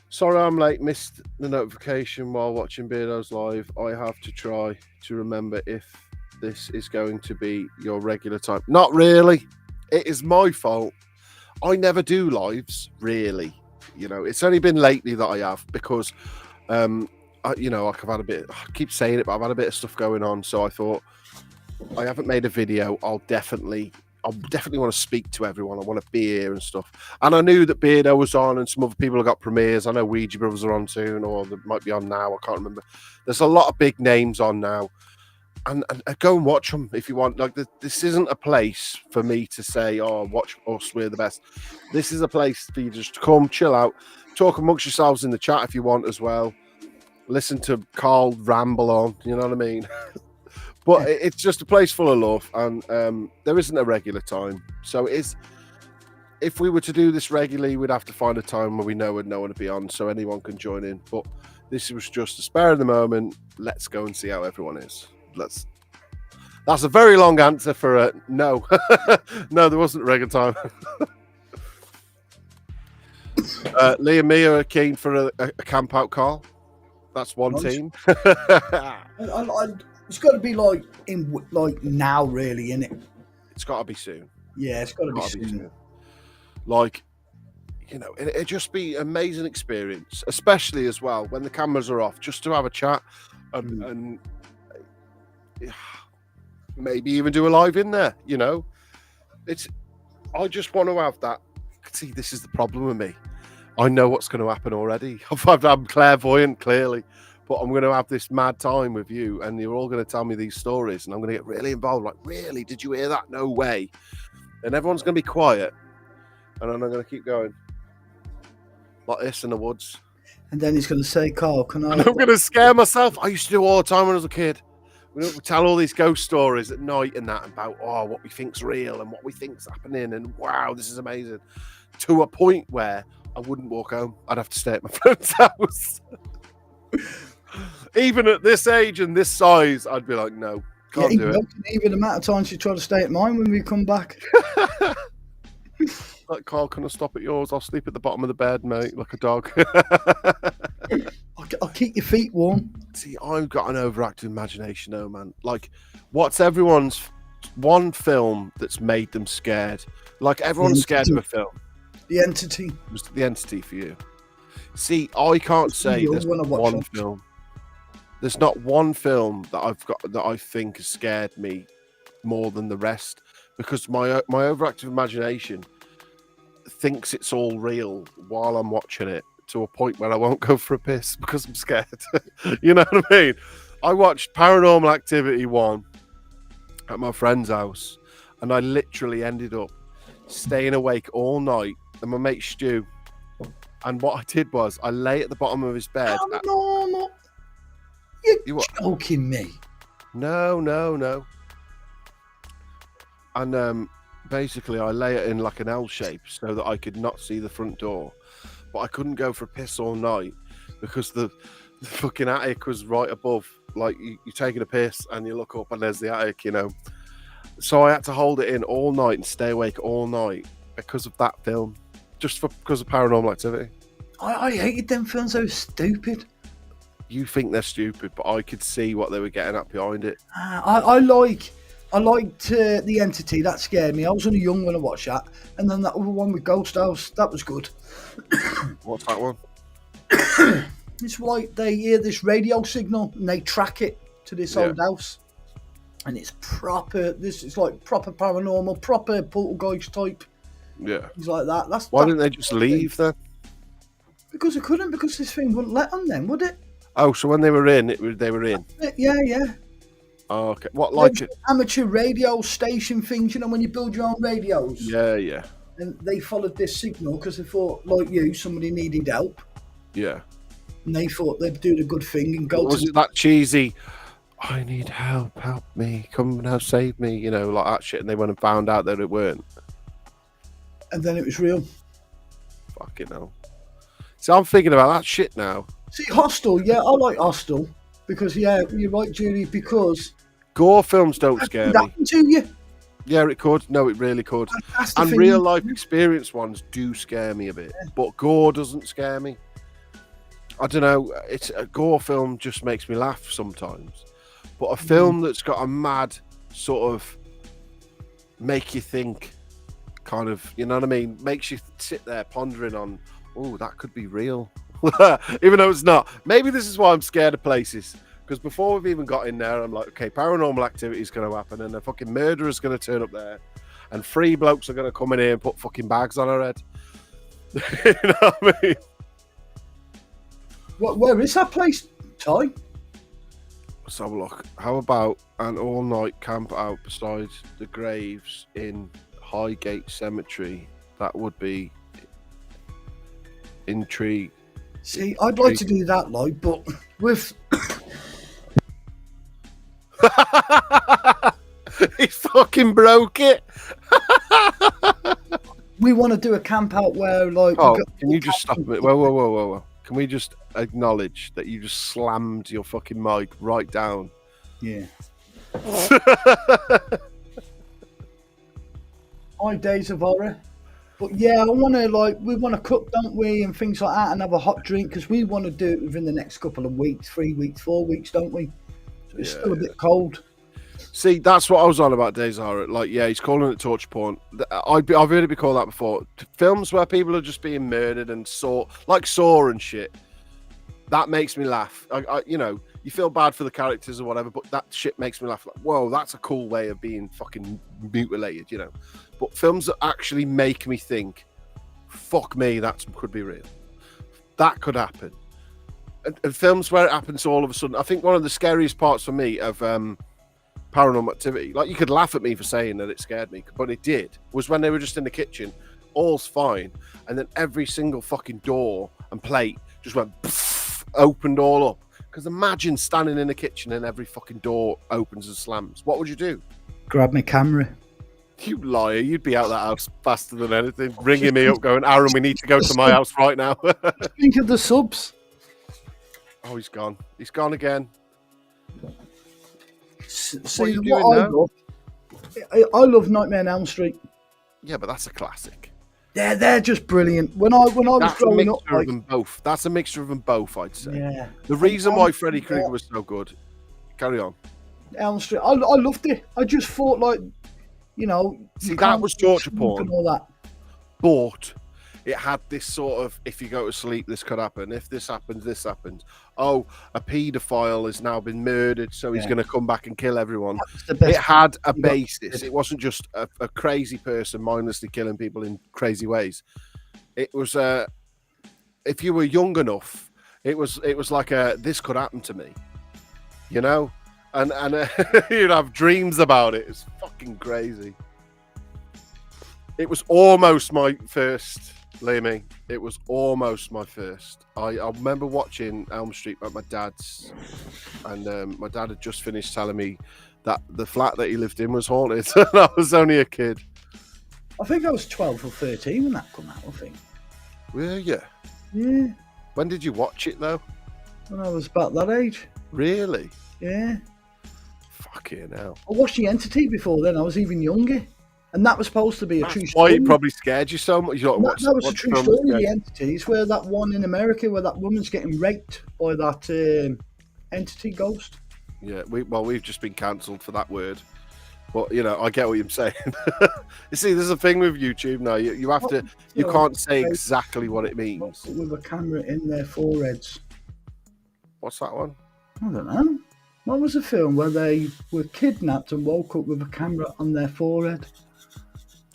Sorry I'm late. Missed the notification while watching Beardo's live. I have to try to remember if this is going to be your regular time. Not really. It is my fault. I never do lives, really. You know, it's only been lately that I have because, you know, like I've had a bit, I keep saying it, but I've had a bit of stuff going on. So I thought, I haven't made a video. I'll definitely want to speak to everyone. I want to be here and stuff. And I knew that Beardo was on and some other people have got premieres. I know Ouija Brothers are on soon, or they might be on now. I can't remember. There's a lot of big names on now. And go and watch them if you want. Like, this isn't a place for me to say, oh, watch us, we're the best. This is a place for you just to come, chill out, talk amongst yourselves in the chat if you want as well. Listen to Karl ramble on, you know what I mean? But it's just a place full of love, and there isn't a regular time. So if we were to do this regularly, we'd have to find a time where we know no one to be on, so anyone can join in. But this was just a spare of the moment. Let's go and see how everyone is. That's a very long answer for a no. No, there wasn't a regular time. Lee and me are keen for a camp out, Karl. That's one team. It's got to be like now, really, innit? It's got to be soon. Yeah, it's got to be soon. Like, you know, it'd just be an amazing experience, especially as well when the cameras are off, just to have a chat and maybe even do a live in there. You know, I just want to have that. See, this is the problem with me. I know what's going to happen already. I'm clairvoyant, clearly. But I'm going to have this mad time with you, and you're all going to tell me these stories, and I'm going to get really involved. Like, really? Did you hear that? No way. And everyone's going to be quiet, and then I'm going to keep going like this in the woods. And then he's going to say, Karl, can I? And I'm going to scare myself. I used to do all the time when I was a kid. We tell all these ghost stories at night and that about, what we think's real and what we think's happening, and wow, this is amazing. To a point where I wouldn't walk home. I'd have to stay at my friend's house. Even at this age and this size, I'd be like, no, can't do it. Even the amount of times you try to stay at mine when we come back. Like, Karl, can I stop at yours? I'll sleep at the bottom of the bed, mate, like a dog. I'll keep your feet warm. See, I've got an overactive imagination, though, man. Like, what's everyone's one film that's made them scared? Like, everyone's scared of a film. The Entity. Was The Entity for you? See, I can't say there's one film. There's not one film that I've got that I think has scared me more than the rest, because my overactive imagination thinks it's all real while I'm watching it, to a point where I won't go for a piss because I'm scared. You know what I mean? I watched Paranormal Activity 1 at my friend's house, and I literally ended up staying awake all night, and my mate Stu. And what I did was I lay at the bottom of his bed. Paranormal. You're joking me. No. And basically I lay it in like an L shape so that I could not see the front door. But I couldn't go for a piss all night because the fucking attic was right above like you're taking a piss and you look up and there's the attic, you know. So I had to hold it in all night and stay awake all night because of that film, because of Paranormal Activity. I hated them films. They were stupid. You think they're stupid, but I could see what they were getting at behind it. I liked The Entity. That scared me. I was only young when I watched that. And then that other one with Ghost House, that was good. What's that one? It's like they hear this radio signal and they track it to this old house. And it's proper. It's like proper paranormal, proper poltergeist type. Yeah. Things like that. Why didn't they just leave then? Because they couldn't. Because this thing wouldn't let them then, would it? Oh, so when they were in, they were in. Yeah. Oh, okay. What, like it? Amateur radio station things, you know, when you build your own radios. Yeah. And they followed this signal because they thought, like you, somebody needed help. Yeah. And they thought they'd do the good thing and go. Was it that cheesy? I need help me, come now, save me, you know, like that shit. And they went and found out that it weren't. And then it was real. Fucking hell. So I'm thinking about that shit now. See, Hostel, yeah, I like Hostel because, yeah, you're right, Julie, because gore films don't scare me. Happened to you. Yeah, it could. No, it really could. And real life experience ones do scare me a bit, but gore doesn't scare me. I don't know. It's a gore film just makes me laugh sometimes, but a film that's got a mad sort of make you think, kind of, you know what I mean? Makes you sit there pondering on, oh, that could be real. Even though it's not. Maybe this is why I'm scared of places. Because before we've even got in there, I'm like, okay, Paranormal Activity is going to happen and a fucking murderer's going to turn up there and 3 blokes are going to come in here and put fucking bags on her head. You know what I mean? Where is that place, Ty? Let's have a look. How about an all-night camp out beside the graves in Highgate Cemetery? That would be intrigue. See, I'd like to do that, like, but with... He fucking broke it. We want to do a camp out where, like... Oh, can you just stop a bit? Whoa. Can we just acknowledge that you just slammed your fucking mic right down? Yeah. Days of horror. But yeah, I want to, like, we want to cook, don't we, and things like that, and have a hot drink, because we want to do it within the next couple of weeks, 3 weeks, 4 weeks, don't we? So it's still a bit cold. See, that's what I was on about Days of Horror. Like, yeah, he's calling it torture porn. I've really been called that before. Films where people are just being murdered and like Saw and shit. That makes me laugh. You know, you feel bad for the characters or whatever, but that shit makes me laugh. Like, whoa, that's a cool way of being fucking mutilated, you know. But films that actually make me think, fuck me, that could be real. That could happen. And films where it happens all of a sudden. I think one of the scariest parts for me of Paranormal Activity, like, you could laugh at me for saying that it scared me, but it did, was when they were just in the kitchen, all's fine, and then every single fucking door and plate just went pff, opened all up. Because imagine standing in the kitchen and every fucking door opens and slams. What would you do? Grab my camera. You liar. You'd be out of that house faster than anything. Ringing me up going, Arron, we need to go to my house right now. Think of the subs. Oh, he's gone. He's gone again. See, what I love Nightmare on Elm Street. Yeah, but that's a classic. Yeah, they're just brilliant. When I was growing up, like, them both. That's a mixture of them both, I'd say. Yeah. The reason why Freddy Krueger was so good. Carry on. Elm Street. I loved it. I just thought, like, you know, see, that was torture porn. And all that. But it had this sort of, if you go to sleep, this could happen. If this happens, this happens. Oh, a paedophile has now been murdered, so he's going to come back and kill everyone. It had a basis. It wasn't just a crazy person mindlessly killing people in crazy ways. It was, if you were young enough, it was like this could happen to me, you know? And you'd have dreams about it. It's fucking crazy. It was almost my first, Liam. It was almost my first. I remember watching Elm Street at my dad's, and my dad had just finished telling me that the flat that he lived in was haunted. And I was only a kid. I think I was 12 or 13 when that came out, I think. Were you? Yeah. When did you watch it, though? When I was about that age. Really? Yeah. Fucking hell. I watched The Entity before then. I was even younger. And that was supposed to be a true That's why story. it probably scared you so much. You're like, That was a what's true film that story, scared The you? Entity. It's where that one in America where that woman's getting raped by that entity ghost. Yeah, we've just been cancelled for that word. But, you know, I get what you're saying. You see, there's a thing with YouTube now. You have to, you can't say exactly what it means. With a camera in their foreheads. What's that one? I don't know. What was a film where they were kidnapped and woke up with a camera on their forehead?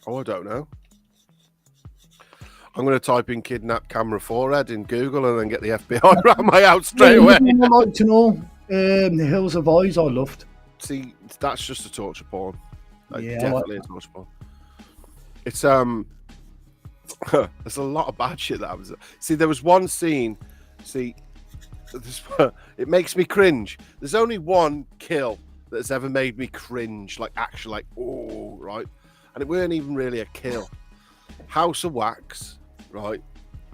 Oh, I don't know. I'm going to type in kidnap camera forehead in Google and then get the FBI around my house straight away. I like to know. The Hills of Eyes, I loved. See, that's just a torture porn. Like, Yeah, definitely a torture porn. It's there's a lot of bad shit that happens. See, there was one scene. See, this, it makes me cringe. There's only one kill that's ever made me cringe, like actually, like oh, right, and it weren't even really a kill. House of Wax, right,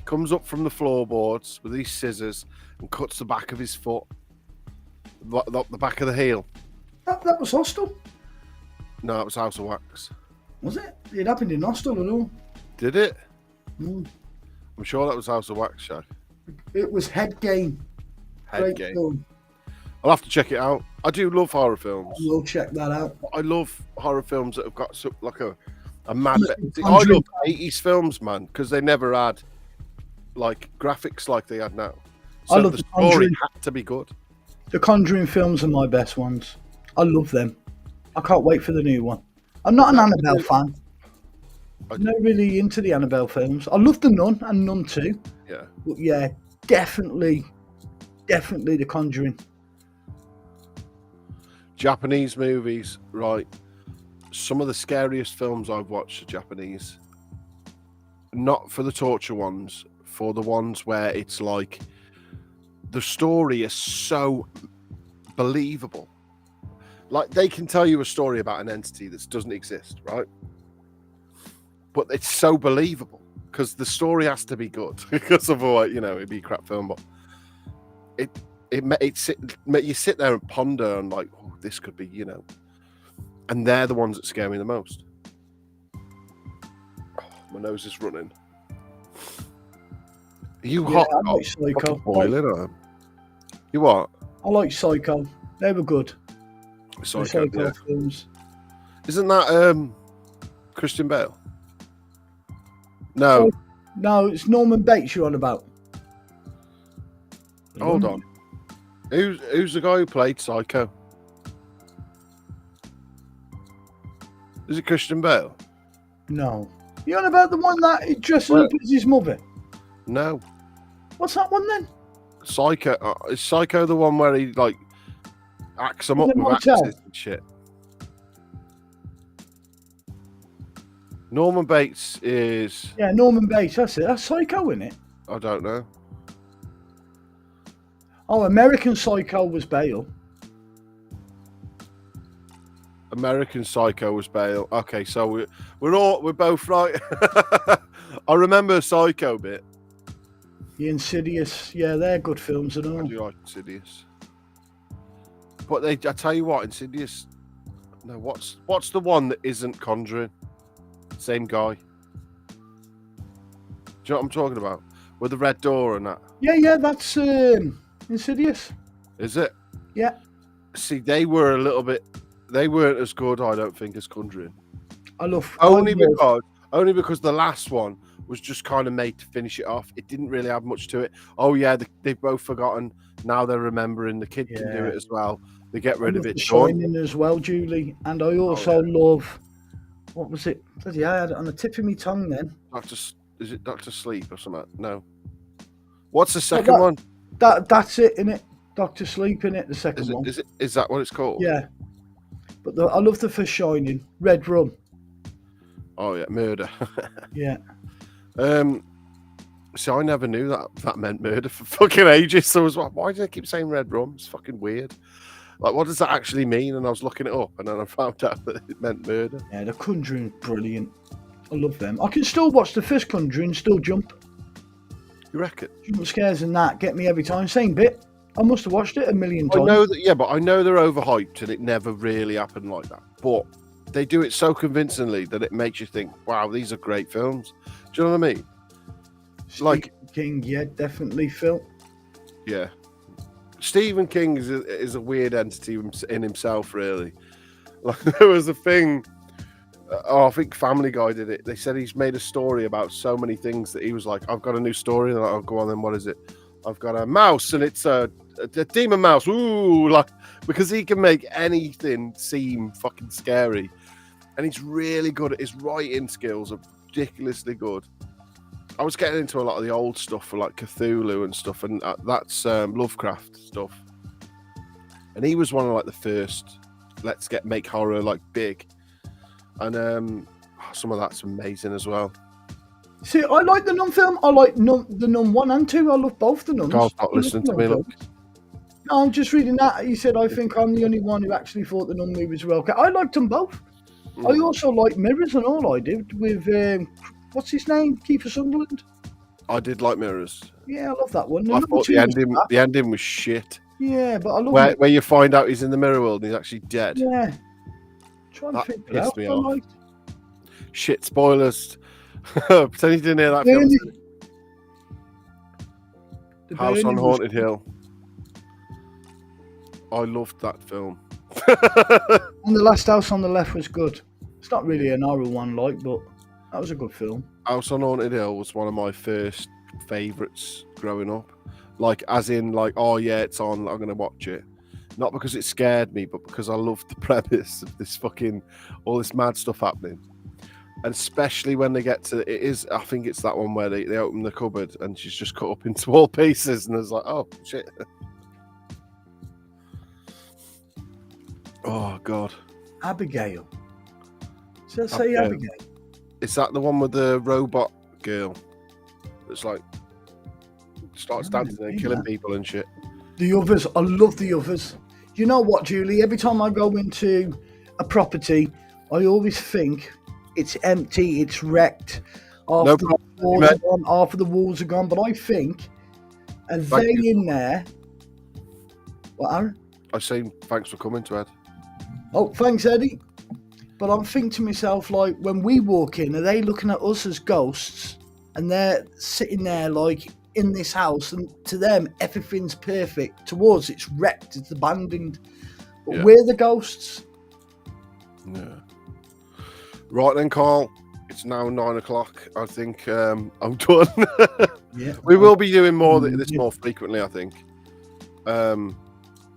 comes up from the floorboards with these scissors and cuts the back of his foot, the back of the heel. That was Hostel, No, it was House of Wax. was it? It happened in Hostel and all. Did it? Mm. I'm sure that was House of Wax, Shag. It was Head Game. Head Great Game. film. I'll have to check it out. I do love horror films. We'll check that out. I love horror films that have got like a mad. I love 80s films, man, because they never had like graphics like they had now. So I love the The story Conjuring. had to be good. The Conjuring films are my best ones. I love them. I can't wait for the new one. I'm not an Annabelle fan. I'm not really into the Annabelle films. I love The Nun and Nun 2. Yeah. But yeah, definitely The Conjuring. Japanese movies, right? Some of the scariest films I've watched are Japanese. Not for the torture ones, for the ones where it's like the story is so believable. Like they can tell you a story about an entity that doesn't exist, right? But it's so believable because the story has to be good because otherwise, you know, it'd be a crap film. But you sit there and ponder and like, oh, this could be, you know, and they're the ones that scare me the most. Oh, my nose is running. Are you hot? I like Psycho. Boiling, you what? I like Psycho. They were good. Psycho, yeah. films. Isn't that Christian Bale? No. No, it's Norman Bates you're on about. Hold on. Who's the guy who played Psycho? Is it Christian Bale? No. You're on about the one that he dresses up as his mother? No. What's that one then? Psycho. Is Psycho the one where he like acts them up with axes and shit? Norman Bates is... Yeah, Norman Bates, that's it. That's Psycho, isn't it? I don't know. Oh, American Psycho was Bale. American Psycho was Bale. Okay, so we're both right. I remember Psycho bit. The Insidious, yeah, they're good films and all. I do like Insidious. But I tell you what, Insidious... No, what's the one that isn't Conjuring? Same guy. Do you know what I'm talking about? With the red door and that. Yeah, that's Insidious. Is it? Yeah. See, they weren't as good, I don't think, as Conjuring. Only because the last one was just kind of made to finish it off. It didn't really have much to it. Oh yeah, they've both forgotten. Now they're remembering. The kid can do it as well. They get rid of it. The Shining as well, Julie. And I also love... What was it? Bloody hell, I had it on the tip of my tongue then. Is it Dr. Sleep or something? No. What's the second one? That's it, innit? Dr. Sleep, innit? The second one. Is that what it's called? Yeah. But I love the first Shining. Red Rum. Oh yeah, murder. Yeah. So I never knew that meant murder for fucking ages. So I was like, why do they keep saying red rum? It's fucking weird. Like, what does that actually mean? And I was looking it up, and then I found out that it meant murder. Yeah, the Conjuring's brilliant. I love them. I can still watch the first Conjuring, still jump. You reckon? Jump scares and that get me every time. Same bit. I must have watched it a million I times. know that, yeah, but I know they're overhyped and it never really happened like that. But they do it so convincingly that it makes you think, wow, these are great films. Do you know what I mean? Like King, yeah, definitely, Phil. Yeah. Stephen King is a weird entity in himself, really. Like, there was a thing, I think Family Guy did it. They said he's made a story about so many things that he was like, I've got a new story. And I'll go on, then what is it? I've got a mouse, and it's a demon mouse. Ooh, like, because he can make anything seem fucking scary. And he's really good at his writing skills, are ridiculously good. I was getting into a lot of the old stuff for like Cthulhu and stuff, and that's Lovecraft stuff. And he was one of like the first, make horror like big. And some of that's amazing as well. See, I like the Nun film. I like the Nun 1 and 2. I love both the Nuns. Carl's not listening to me, look. No, I'm just reading that. He said, I think I'm the only one who actually thought the Nun movies were okay. I liked them both. I also like Mirrors and all I did with, what's his name? Kiefer Sutherland? I did like Mirrors. Yeah, I love that one. I thought the ending was shit. Yeah, but I love where you find out he's in the mirror world and he's actually dead. Yeah. Trying to figure it out. Me off. Shit, spoilers. Pretend you didn't hear that film. House on Haunted Hill. I loved that film. And The Last House on the Left was good. It's not really an horror one, like, but that was a good film. House on Haunted Hill was one of my first favourites growing up. Like, as in, like, oh yeah, it's on, I'm going to watch it. Not because it scared me, but because I loved the premise of this fucking, all this mad stuff happening. And especially when they get to, I think it's that one where they open the cupboard and she's just cut up into all pieces and it's like, oh, shit. Oh, God. Abigail. Does that say Abigail? Is that the one with the robot girl? It's like, starts dancing and killing people and shit. The Others. I love The Others. You know what, Julie? Every time I go into a property, I always think it's empty, it's wrecked. Half of the walls are gone. But I think, are they in there? What, Aaron? I say thanks for coming to Ed. Oh, thanks, Eddie. But I'm thinking to myself, like, when we walk in, are they looking at us as ghosts? And they're sitting there, like, in this house, and to them, everything's perfect. Towards it's wrecked, it's abandoned. But we're the ghosts. Yeah. Right then, Karl. It's now 9 o'clock. I think I'm done. Yeah. We will be doing more this more frequently, I think.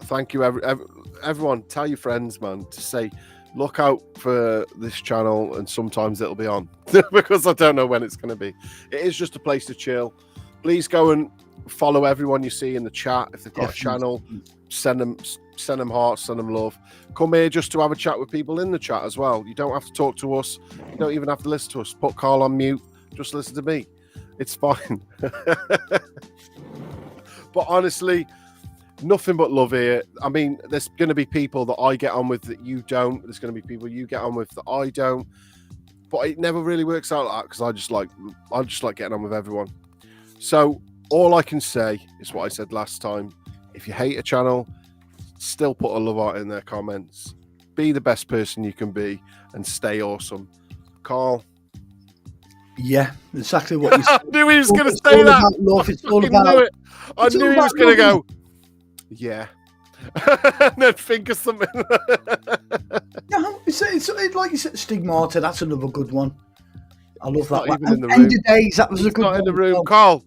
Thank you, everyone. Tell your friends, man, to say, look out for this channel, and sometimes it'll be on because I don't know when it's going to be. It is just a place to chill. Please go and follow everyone you see in the chat. If they've got a channel, send them hearts, send them love. Come here just to have a chat with people in the chat as well. You don't have to talk to us. You don't even have to listen to us. Put Karl on mute. Just listen to me. It's fine. But honestly, nothing but love here. I mean, there's going to be people that I get on with that you don't. There's going to be people you get on with that I don't. But it never really works out like that because I just like getting on with everyone. So all I can say is what I said last time. If you hate a channel, still put a love art in their comments. Be the best person you can be and stay awesome. Karl. Yeah, exactly what you said. I knew he was going to say that. Love. It's all about it. I knew he was going to go, yeah. And then think of something. No, it's like you said, Stigmata. That's another good one. I love that one. Even in the room. End of Days, that was a good one. Not in the room. Karl,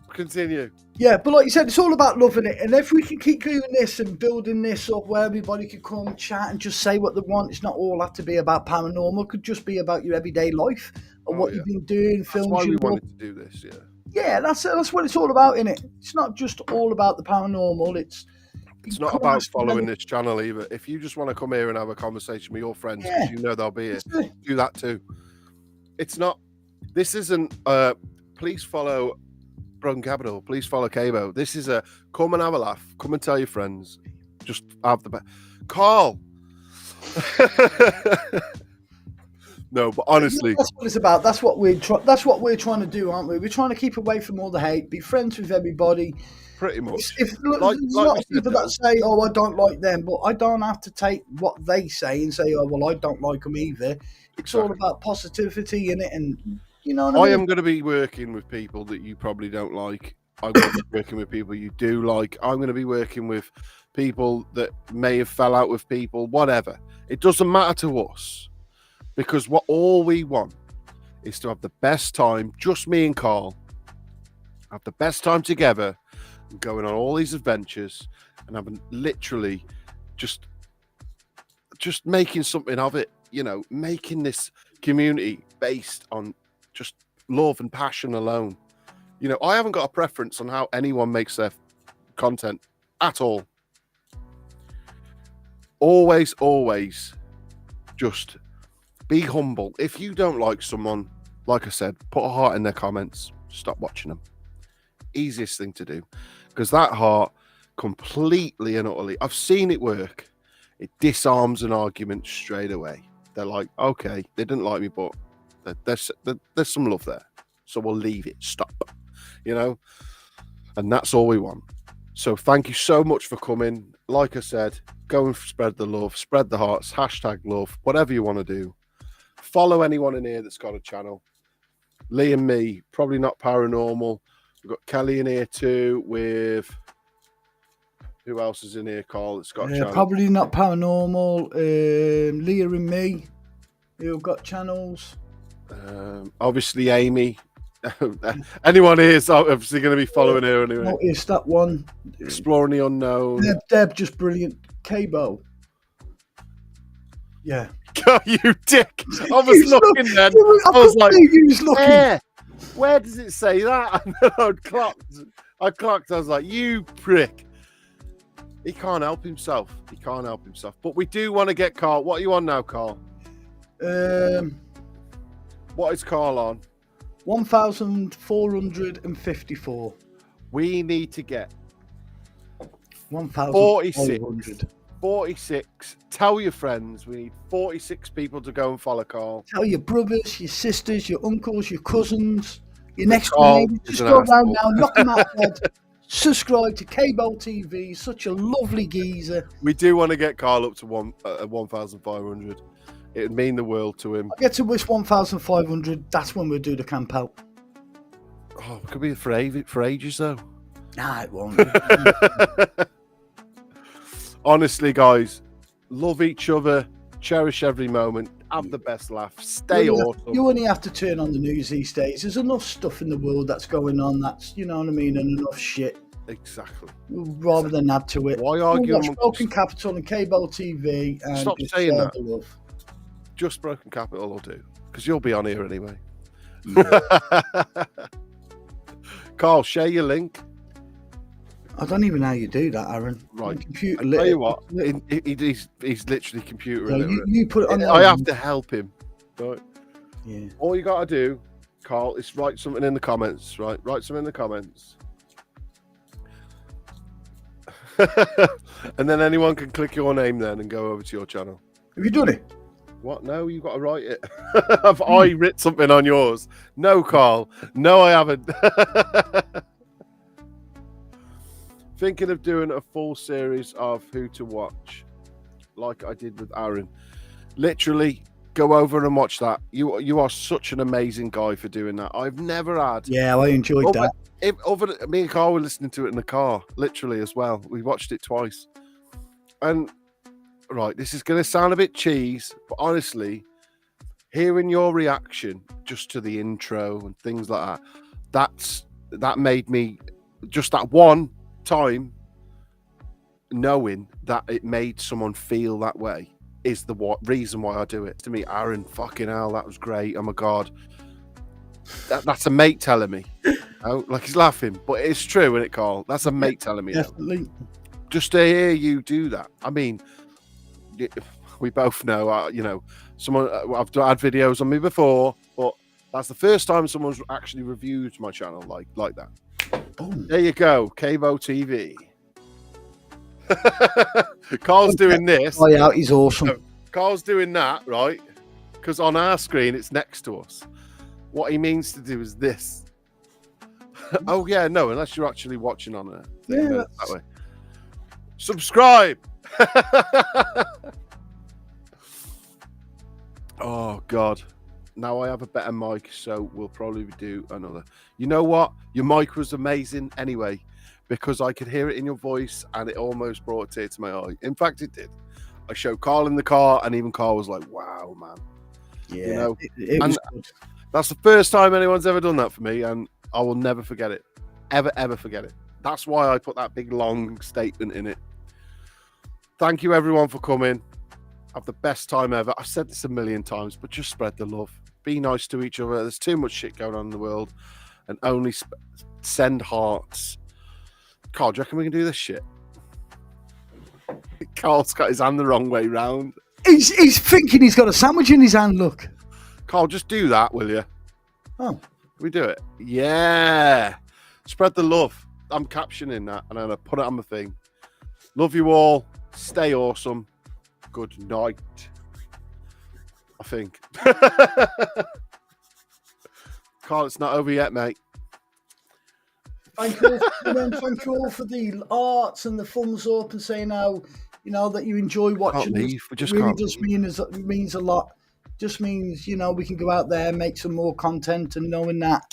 continue. Yeah, but like you said, it's all about loving it. And if we can keep doing this and building this up where everybody can come chat and just say what they want, it's not all have to be about paranormal. It could just be about your everyday life and what you've been doing, films. That's why we wanted to do this, yeah. Yeah, that's what it's all about, innit? It's not just all about the paranormal. It's not about following this channel either. If you just want to come here and have a conversation with your friends, because you know they'll be here, do that too. It's not, this isn't, please follow Brun Capital, please follow Cabo. This is a come and have a laugh, come and tell your friends, just have the best. Karl. No, but honestly, that's what it's about. That's what we're trying to do, aren't we? We're trying to keep away from all the hate, be friends with everybody, Pretty much. There's Like a lot we of said, people though, that say, "Oh, I don't like them," but I don't have to take what they say and say, "Oh, well, I don't like them either." It's all about positivity in it, and you know what I I mean. am going to be working with people that you probably don't like. I'm going to be working with people you do like. I'm going to be working with people that may have fell out with people, whatever. It doesn't matter to us, because all we want is to have the best time, just me and Karl, have the best time together, and going on all these adventures, and having literally just making something of it. You know, making this community based on just love and passion alone. You know, I haven't got a preference on how anyone makes their content at all. Always just be humble. If you don't like someone, like I said, put a heart in their comments. Stop watching them. Easiest thing to do, because that heart completely and utterly, I've seen it work. It disarms an argument straight away. They're like, okay, they didn't like me, but there's some love there, so we'll leave it. Stop, you know. And that's all we want. So thank you so much for coming. Like I said, go and spread the love, spread the hearts, #love, whatever you want to do. Follow anyone in here that's got a channel. Lee and me, probably not paranormal. We've got Kelly in here too, with who else is in here, Karl, that's got a channel? Probably not paranormal. Leah and me, who've got channels. Obviously Amy. Anyone here is obviously going to be following her anyway. Notice that one. Exploring the unknown. Deb, just brilliant. Cabo. Yeah. God, you dick. I was looking then. I was like, where does it say that? And then I clocked. I was like, you prick. He can't help himself. But we do want to get Karl. What are you on now, Karl? What is Karl on? 1,454. We need to get 1,400. 46. Tell your friends. We need 46 people to go and follow Karl. Tell your brothers, your sisters, your uncles, your cousins, your next door neighbours. Just go around now, knock them out bed. Subscribe to Cable TV. Such a lovely geezer. We do want to get Karl up to 1,500. It would mean the world to him. I get to wish 1,500. That's when we'll do the camp out. Oh, it could be for ages though. Nah, it won't. Honestly, guys, love each other, cherish every moment, have the best laugh, stay awesome. You only have to turn on the news these days. There's enough stuff in the world that's going on. That's, you know what I mean, and enough shit. Exactly. Rather than add to it. Why argue? Watch Broken Capital and Cable TV. And stop saying that. Love. Just Broken Capital will do, because you'll be on here anyway. Yeah. Karl, share your link. I don't even know how you do that, Arron. Right. Computer Tell you what, he's literally computer illiterate. You put it on. I have to help him. Right. Yeah. All you got to do, Karl, is write something in the comments. Right. Write something in the comments. And then anyone can click your name then and go over to your channel. Have you done it? What? No, you've got to write it. Have I written something on yours? No, Karl. No, I haven't. Thinking of doing a full series of who to watch, like I did with Arron. Literally, go over and watch that. You are such an amazing guy for doing that. I've never had. Yeah, I enjoyed that. Me and Karl were listening to it in the car, literally as well. We watched it twice. And right, this is going to sound a bit cheese, but honestly, hearing your reaction just to the intro and things like that, that made me, just that one time, knowing that it made someone feel that way is the reason why I do it. To me, Arron, fucking hell, that was great. Oh my God. That's a mate telling me. Oh, like he's laughing, but it's true, isn't it, Karl? That's a mate telling me. Definitely. Just to hear you do that. I mean, we both know, you know, someone, I've had videos on me before, but that's the first time someone's actually reviewed my channel like that. Boom. There you go, Cabo TV. Karl's doing this. Oh yeah, he's awesome. Karl's doing that, right? Because on our screen, it's next to us. What he means to do is this. Oh yeah, no, unless you're actually watching on a thing, Yeah, then it's that way. Subscribe. Oh God. Now I have a better mic, so we'll probably do another. You know what? Your mic was amazing anyway, because I could hear it in your voice and it almost brought a tear to my eye. In fact, it did. I showed Karl in the car, and even Karl was like, wow, man. yeah, You know, it was good. That's the first time anyone's ever done that for me, and I will never forget it. Ever forget it. That's why I put that big long statement in it. Thank you everyone for coming. Have the best time ever. I've said this a million times, but just spread the love. Be nice to each other. There's too much shit going on in the world, and only send hearts. Karl, do you reckon we can do this shit? Karl's got his hand the wrong way round. He's thinking he's got a sandwich in his hand. Look, Karl, just do that, will you? oh, Can we do it? Yeah. Spread the love. I'm captioning that, and I'm going to put it on the thing. Love you all. Stay awesome. Good night. I think. Karl, it's not over yet, mate. thank you all for the arts and the thumbs up and saying how that you enjoy watching us. Leave. We just It really can't does leave. means a lot. Just means we can go out there, make some more content, and knowing that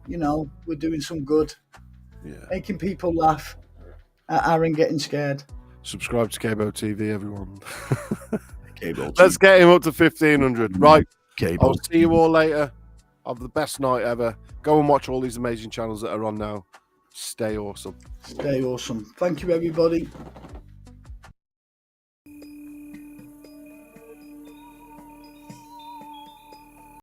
we're doing some good, making people laugh at Arron getting scared. Subscribe to Cabo TV, everyone. Cable Let's get him up to 1,500. Right. Cable. I'll see you all later. Have the best night ever. Go and watch all these amazing channels that are on now. Stay awesome. Stay awesome. Thank you, everybody.